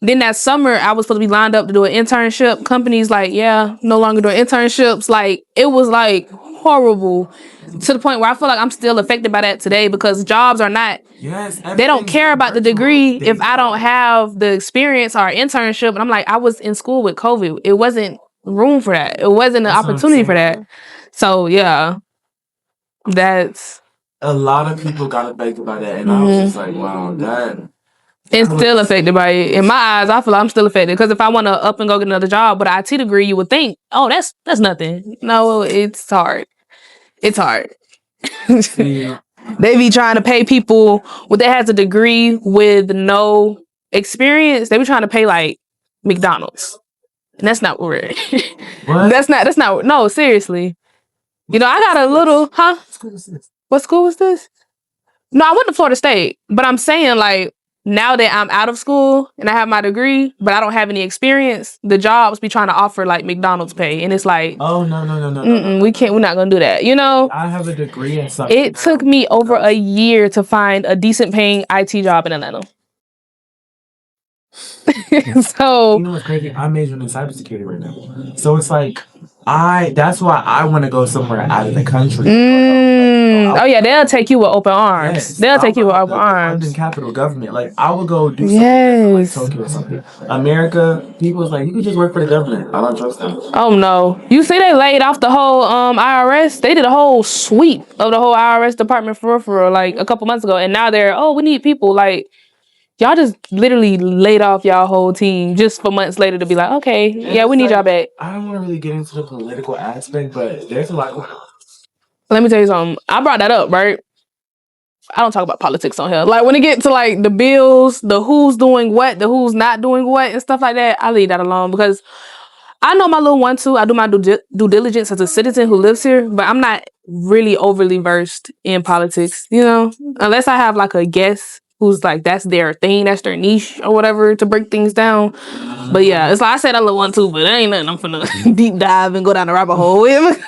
Then that summer, I was supposed to be lined up to do an internship. Companies like, yeah, no longer doing internships. Like, it was like horrible to the point where I feel like I'm still affected by that today because jobs are not, they don't care about the degree if I don't have the experience or internship. And I'm like, I was in school with COVID. It wasn't room for that. It wasn't an opportunity for that. So, yeah, that's... A lot of people got affected by that. And I was just like, wow, that... It's still affected by it. In my eyes, I feel like I'm still affected. Because if I want to up and go get another job with an IT degree, you would think, oh, that's nothing. No, it's hard. It's hard. Yeah. They be trying to pay people that has a degree with no experience. They be trying to pay like McDonald's. And that's not what we're What? That's not, no, seriously. You know, I got a little, huh? What school was this? No, I went to Florida State. But I'm saying like, now that I'm out of school and I have my degree, but I don't have any experience, the jobs be trying to offer like McDonald's pay. And it's like, oh, no. We can't, we're not going to do that. You know, I have a degree in something. it took me over a year to find a decent paying IT job in Atlanta. So, you know what's crazy? I'm majoring in cybersecurity right now. So it's like, that's why I want to go somewhere out of the country. Oh yeah, they'll take you with open arms. Yes, They'll take you with open arms. London capital government. Like, I would go do something like Tokyo or something. America, people's like, you could just work for the government. I don't trust them. Oh no. You see they laid off the whole IRS? They did a whole sweep of the whole IRS department for real, like a couple months ago. And now we need people. Like, y'all just literally laid off y'all whole team just for months later to be like, okay, yeah, we need y'all back. I don't want to really get into the political aspect, but there's a lot going on. Let me tell you something. I brought that up, right? I don't talk about politics on here. Like, when it gets to like the bills, the who's doing what, the who's not doing what, and stuff like that, I leave that alone because I know my little 1-2. I do my due diligence as a citizen who lives here, but I'm not really overly versed in politics, you know? Unless I have like a guest who's like, that's their thing, that's their niche or whatever to break things down. But yeah, it's like I said, I love 1-2, but it ain't nothing I'm finna deep dive and go down the rabbit hole with.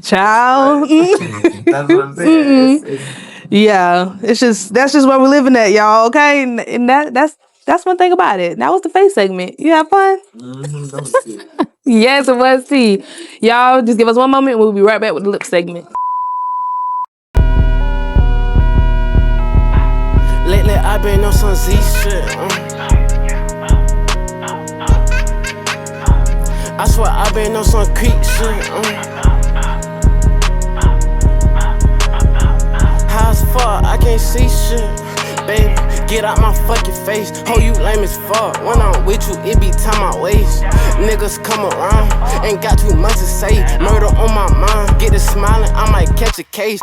Child. That's what I'm saying. Yeah, that's just where we're living at, y'all. Okay, and that's one thing about it. That was the face segment. You have fun? Mm-hmm, that was good. Yes, it was tea. Y'all, just give us one moment. We'll be right back with the lip segment. Lately, I've been on some Z shit. I swear I've been on some creep shit. High as fuck, I can't see shit. Baby, get out my fucking face. Oh, you lame as fuck. When I'm with you, it be time my waist. Niggas come around, ain't got too much to say. Murder on my mind, get it smiling, I might catch a case.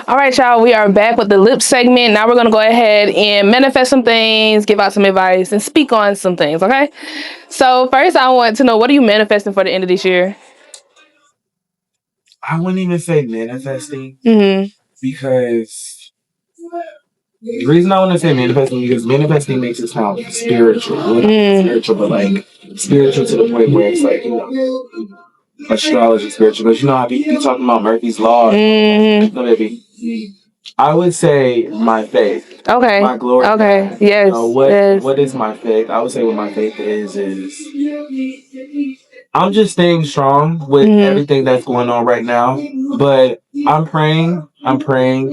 All right, y'all, we are back with the lip segment. Now we're going to go ahead and manifest some things, give out some advice, and speak on some things, okay? So first, I want to know, what are you manifesting for the end of this year? I wouldn't even say manifesting because the reason I want to say manifesting because manifesting makes it sound spiritual. Well, not spiritual, but like spiritual to the point where it's like, you know, astrology spiritual. Because you know how people be talking about Murphy's Law. No, baby. I would say my faith. Okay. My glory. Okay. Yes. What is my faith? I would say what my faith is I'm just staying strong with everything that's going on right now. But I'm praying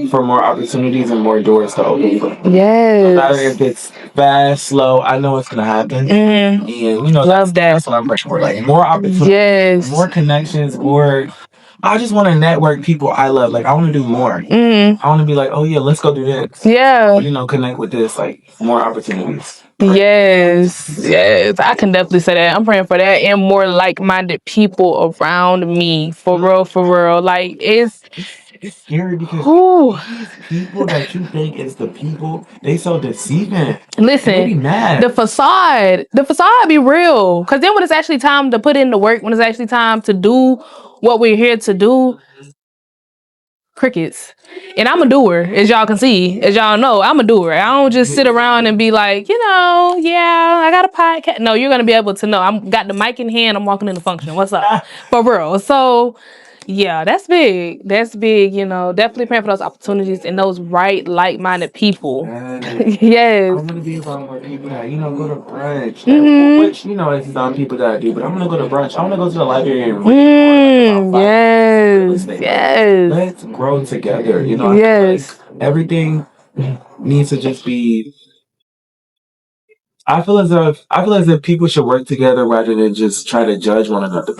for more opportunities and more doors to open. Yes. No matter if it's fast, slow, I know it's gonna happen. And Love that. that's what I'm praying for. Like more opportunities, Yes. more connections, more. I just want to network people I love. Like I want to do more. I want to be like, oh yeah, let's go do this. Yeah. Connect with this. Like more opportunities. Yes, yes, I can definitely say that. I'm praying for that and more like-minded people around me. For real. Like it's scary because these people that you think is the people, they so deceiving. Listen, they be mad. the facade be real. Cause then when it's actually time to put in the work, when it's actually time to do what we're here to do, crickets. And I'm a doer, as y'all can see, as y'all know, I'm a doer. I don't just sit around and be like, yeah, I got a podcast. No, you're gonna be able to know. I'm got the mic in hand. I'm walking in the function. What's up, for real? So, yeah, that's big. That's big. Definitely praying for those opportunities and those right, like-minded people. Yes. I'm gonna be around more people that go to brunch. Which it's some people that I do, but I'm gonna go to brunch. I want to go to the library and read. Yes. Let's grow together. Yes. Like everything needs to just be. I feel as if people should work together rather than just try to judge one another.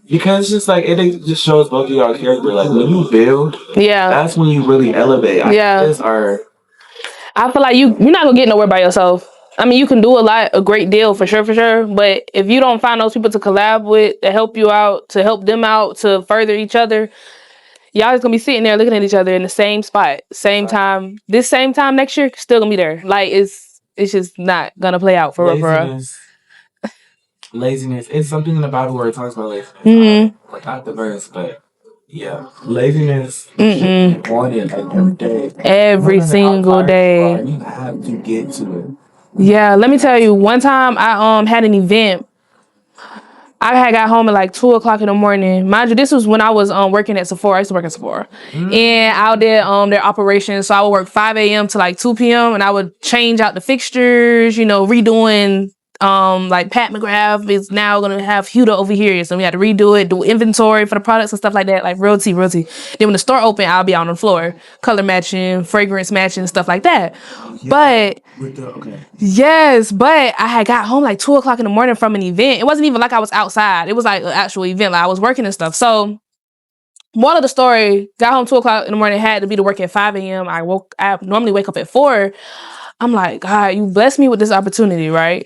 Because it's just like it just shows both of y'all character. Like when you build, that's when you really elevate. I feel like you're not gonna get nowhere by yourself. I mean, you can do a great deal for sure. But if you don't find those people to collab with, to help you out, to help them out, to further each other, y'all is gonna be sitting there looking at each other in the same spot, same time. This same time next year, still gonna be there. Like it's just not gonna play out for real. Laziness. It's something in the Bible where it talks about laziness. Like not the verse, but yeah, laziness should be on it like every day. Every single day. You have to get to it. Yeah, let me tell you. One time I had an event. I had got home at like 2:00 in the morning. Mind you, this was when I was working at Sephora. I used to work at Sephora. And I did their operations. So I would work 5 a.m. to like 2 p.m. and I would change out the fixtures, redoing like Pat McGrath is now gonna have Huda over here. So we had to redo it, do inventory for the products and stuff like that, like real tea. Then when the store opened, I'll be out on the floor, color matching, fragrance matching, stuff like that. But yes, but I had got home like 2:00 in the morning from an event. It wasn't even like I was outside. It was like an actual event. Like I was working and stuff. So moral of the story, got home 2:00 in the morning, had to be to work at 5 a.m. I normally wake up at 4. I'm like, God, you blessed me with this opportunity, right?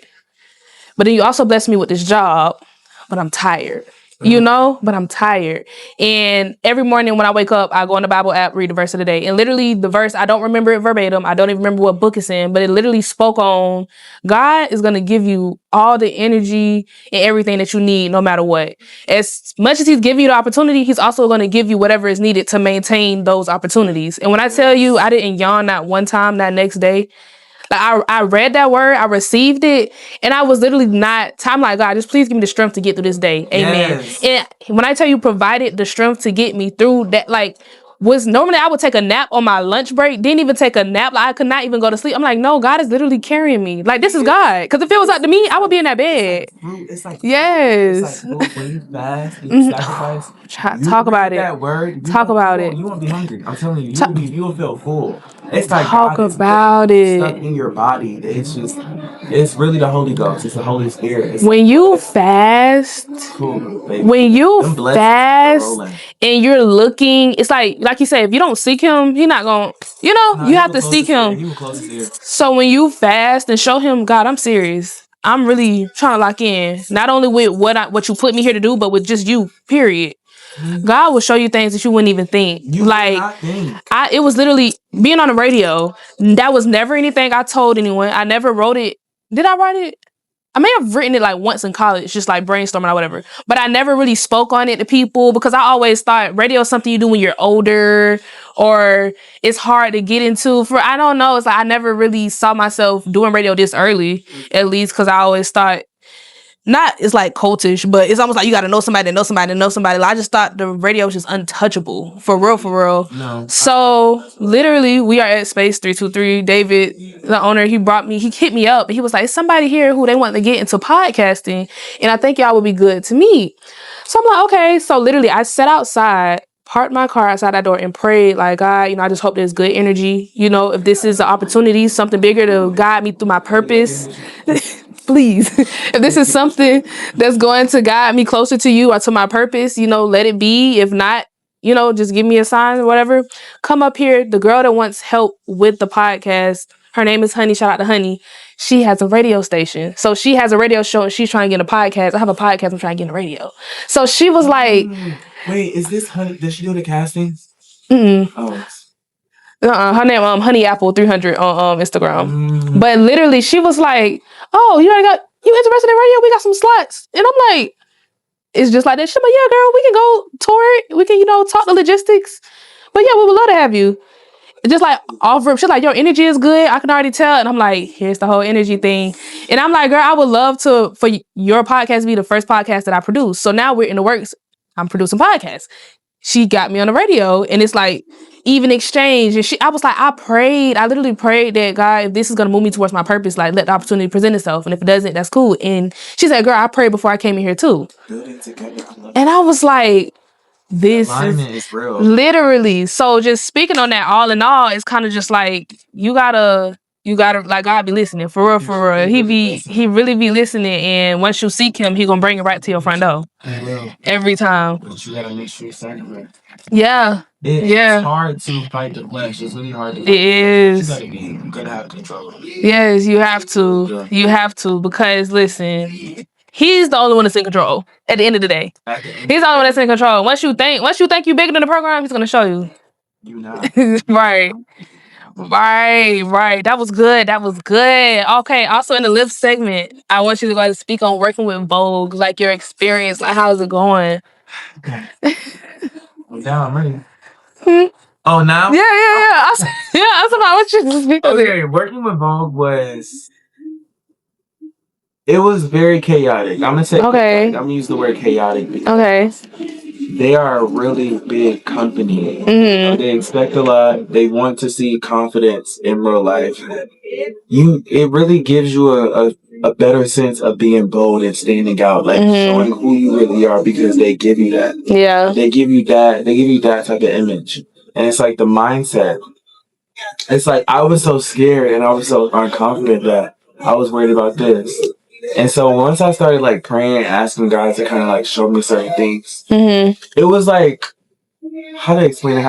But then you also blessed me with this job, but I'm tired. But I'm tired. And every morning when I wake up, I go on the Bible app, read the verse of the day. And literally the verse, I don't remember it verbatim. I don't even remember what book it's in, but it literally spoke on God is going to give you all the energy and everything that you need no matter what. As much as he's giving you the opportunity, he's also going to give you whatever is needed to maintain those opportunities. And when I tell you, I didn't yawn not one time that next day. Like I read that word, I received it, and I was literally I'm like, God, just please give me the strength to get through this day. Amen. Yes. And when I tell you provided the strength to get me through that, like was normally I would take a nap on my lunch break, didn't even take a nap. Like I could not even go to sleep. I'm like, no, God is literally carrying me. Like this is God. Because if it was up to me, I would be in that bed. It's like yes. It's like when you fast, you sacrifice. Talk about it. That word. Talk about it. You won't be hungry. I'm telling you, you will feel full. It's like talk about it. Stuck in your body. It's really the Holy Ghost. It's the Holy Spirit. When you fast, and you're looking, it's like you said, if you don't seek him, he's not gonna, you have to seek him. So when you fast and show him, God, I'm serious. I'm really trying to lock in, not only with what you put me here to do, but with just you, period. God will show you things that you wouldn't even think. It was literally being on the radio. That was never anything I told anyone. I never wrote it. Did I write it? I may have written it like once in college, just like brainstorming or whatever. But I never really spoke on it to people because I always thought radio is something you do when you're older or it's hard to get into. I don't know. It's like I never really saw myself doing radio this early, at least because I always thought not it's like cultish, but it's almost like you got to know somebody, know somebody, know somebody. Like, I just thought the radio was just untouchable for real, for real. No. So literally, we are at Space 323. David, the owner, he hit me up, and he was like, somebody here who they want to get into podcasting, and I think y'all would be good to meet. So I'm like, okay. So literally, I sat outside, parked my car outside that door, and prayed, like, God, I just hope there's good energy. If this is an opportunity, something bigger to guide me through my purpose. Please, if this is something that's going to guide me closer to you or to my purpose, let it be. If not, just give me a sign or whatever. Come up here. The girl that wants help with the podcast, her name is Honey. Shout out to Honey. She has a radio station. So she has a radio show and she's trying to get a podcast. I have a podcast. I'm trying to get in the radio. So she was like... Wait, is this Honey? Does she do the casting? Oh. Her name Honey Apple 300 on Instagram. But literally, she was like, "Oh, you interested in radio? We got some slots." And I'm like, "It's just like that." She's like, "Yeah, girl, we can go tour it. We can, talk the logistics. But yeah, we would love to have you." Just like off rip, she's like, "Your energy is good. I can already tell." And I'm like, "Here's the whole energy thing." And I'm like, "Girl, I would love for your podcast to be the first podcast that I produce." So now we're in the works. I'm producing podcasts. She got me on the radio, and it's like even exchange. And I was like, I literally prayed that, God, if this is gonna move me towards my purpose, like, let the opportunity present itself, and if it doesn't, that's cool. And she said, "Girl, I prayed before I came in here too." And I was like, this is real. Literally. So just speaking on that, all in all, it's kind of just like you gotta like, God be listening for real, for real. He really be listening, and once you seek him, he gonna bring it right to your front door. Every time. But you gotta make sure you sacrifice. Yeah. It's hard to fight the flesh. It's really hard to fight. It is. You gotta have control. Yes, you have to. You have to, because listen, he's the only one that's in control at the end of the day. He's the only one that's in control. Once you think you're bigger than the program, he's gonna show you. You not. Right. That was good. Okay, also in the lift segment, I want you to go ahead and speak on working with Vogue, like your experience, like how's it going? Okay. Now I'm ready. Oh, now? Yeah. I want you to speak on it. Okay, working with Vogue was very chaotic. I'm gonna say okay. I'm gonna use the word chaotic because okay. They are a really big company. They expect a lot. They want to see confidence in real life. It really gives you a better sense of being bold and standing out, like showing who you really are, because they give you that. Yeah. They give you that type of image. And it's like the mindset. It's like I was so scared and I was so unconfident that I was worried about this. And so once I started like praying, asking God to kind of like show me certain things, it was like, how can I explain it?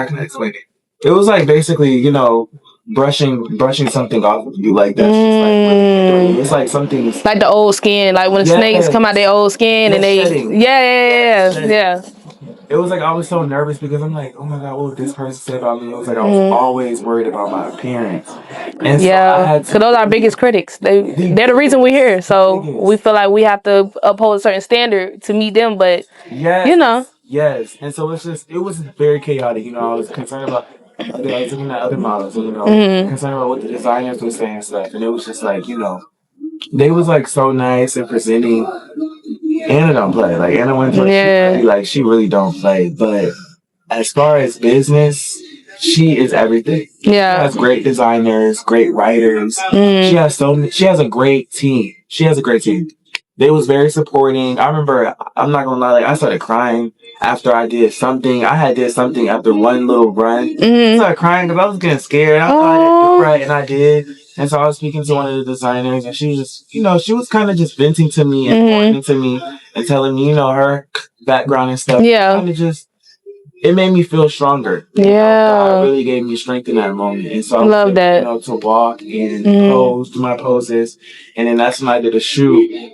It was like basically, brushing something off of you, like that's just like it's like something like the old skin, like when the snakes come out their old skin and they shedding. Yeah. It was like I was so nervous because I'm like, oh my God, what this person said about me? It was like I was always worried about my appearance. And so I had to, so those are our biggest critics. They're the reason we're here. So we feel like we have to uphold a certain standard to meet them, but Yes. And so it was very chaotic. I was concerned about I was looking at other models, concerned about what the designers were saying and stuff. And it was just like, they was like so nice and presenting. Anna don't play. Like Anna went to she really don't play. But as far as business, she is everything. Yeah. She has great designers, great writers. She has a great team. They was very supporting. I remember, I'm not gonna lie, like I started crying after I did something. I had did something after one little run. I started crying because I was getting scared. I thought I didn't do right, and I did. And so I was speaking to one of the designers, and she was just, she was kind of just venting to me and pointing to me and telling me, her background and stuff. Yeah. Kind of it made me feel stronger. God really gave me strength in that moment. And so I was able, that. To walk and pose, do my poses. And then that's when I did a shoot.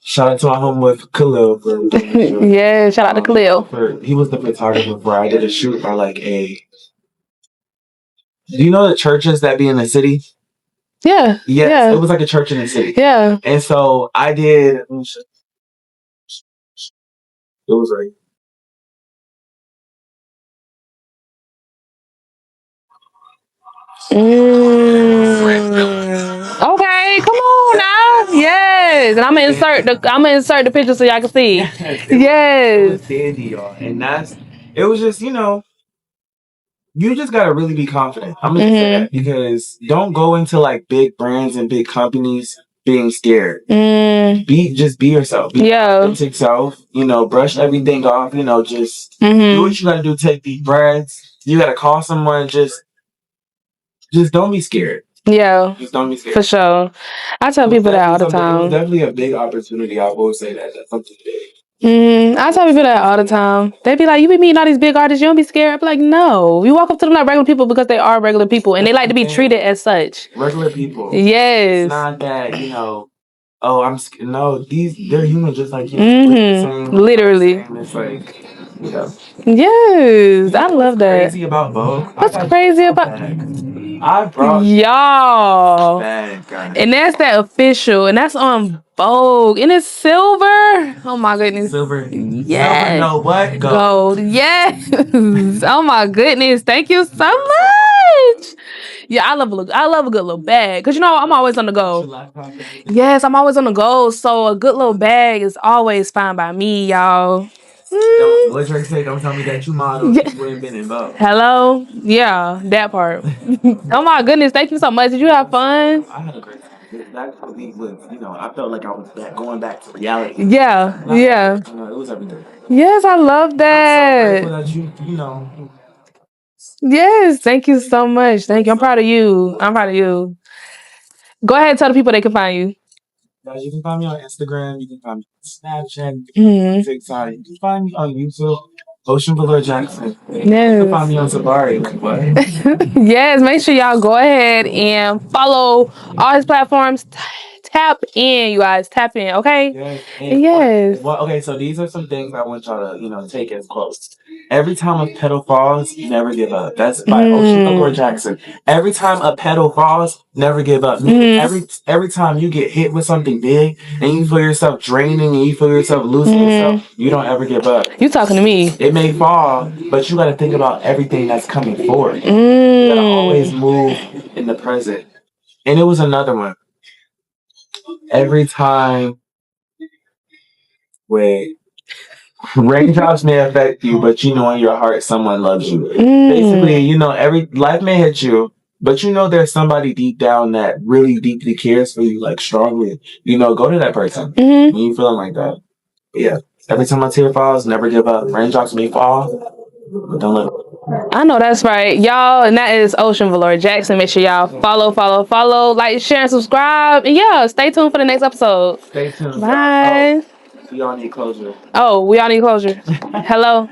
Shout out to my home with Khalil for doing the shoot. Yeah, shout out to Khalil. He was the photographer for I did a shoot for like do you know the churches that be in the city? Yeah. Yes, yeah. It was like a church in the city. Yeah. And so I did. It was right. Okay, come on now. Yes. Yes, and I'm gonna insert the picture so y'all can see. It was dandy, y'all. And it was just, you just gotta really be confident. I'm gonna say that because don't go into like big brands and big companies being scared. Just be yourself. Be your authentic self. Brush everything off. Just do what you gotta do. Take deep breaths. You gotta call someone. Just don't be scared. Yeah. Just don't be scared. For sure. I tell people that all the time. It was definitely a big opportunity. I will say that. That's something big. I tell people that all the time. They be like, you be meeting all these big artists, you don't be scared. I be like, no. You walk up to them like regular people because they are regular people and they like to be treated as such. Regular people. Yes. It's not that, oh, I'm scared. No, they're human just like you. Literally. It's like, Yes, I love that. Crazy about Vogue. What's crazy about I brought y'all? bag, guys. And that's that official, and that's on Vogue, and it's silver. Oh my goodness, silver. Yes. Silver, no what? Gold. Yes. Oh my goodness, thank you so much. Yeah, I love a good little bag, cause I'm always on the go. Yes, I'm always on the go, so a good little bag is always fine by me, y'all. What Drake say? Don't tell me that you model. You ain't been involved. Hello? Yeah, that part. Oh my goodness, thank you so much. Did you have fun? I had a great time. That was, I felt like I was going back to reality. Yeah. It was everything. Yes, I love that. I'm so grateful that you. Yes, thank you so much. Thank you. I'm proud of you. Go ahead and tell the people they can find you. Guys, you can find me on Instagram. You can find me on Snapchat. You can TikTok. You can find me on YouTube. Ocean Velour Jackson. Yes. You can find me on Safari. Yes, make sure y'all go ahead and follow all his platforms. Tap in, you guys. Tap in, okay? Yes. Okay, so these are some things I want y'all to, take as quotes. Every time a petal falls, never give up. That's by Ocean Velour Jackson. Every time a petal falls, never give up. Every time you get hit with something big and you feel yourself draining and you feel yourself losing yourself, you don't ever give up. You talking to me. It may fall, but you got to think about everything that's coming forward. You got to always move in the present. And it was another one. Every time, raindrops may affect you, but in your heart, someone loves you. Basically, every life may hit you, but there's somebody deep down that really deeply cares for you, like strongly. Go to that person when you feeling like that. But yeah, every time a tear falls, never give up. Raindrops may fall, but don't let it. I know that's right, y'all, and that is Ocean Velour Jackson. Make sure y'all follow, like, share, and subscribe, and yeah, stay tuned for the next episode. Stay tuned. Bye. We all need closure. Oh, we all need closure. Hello.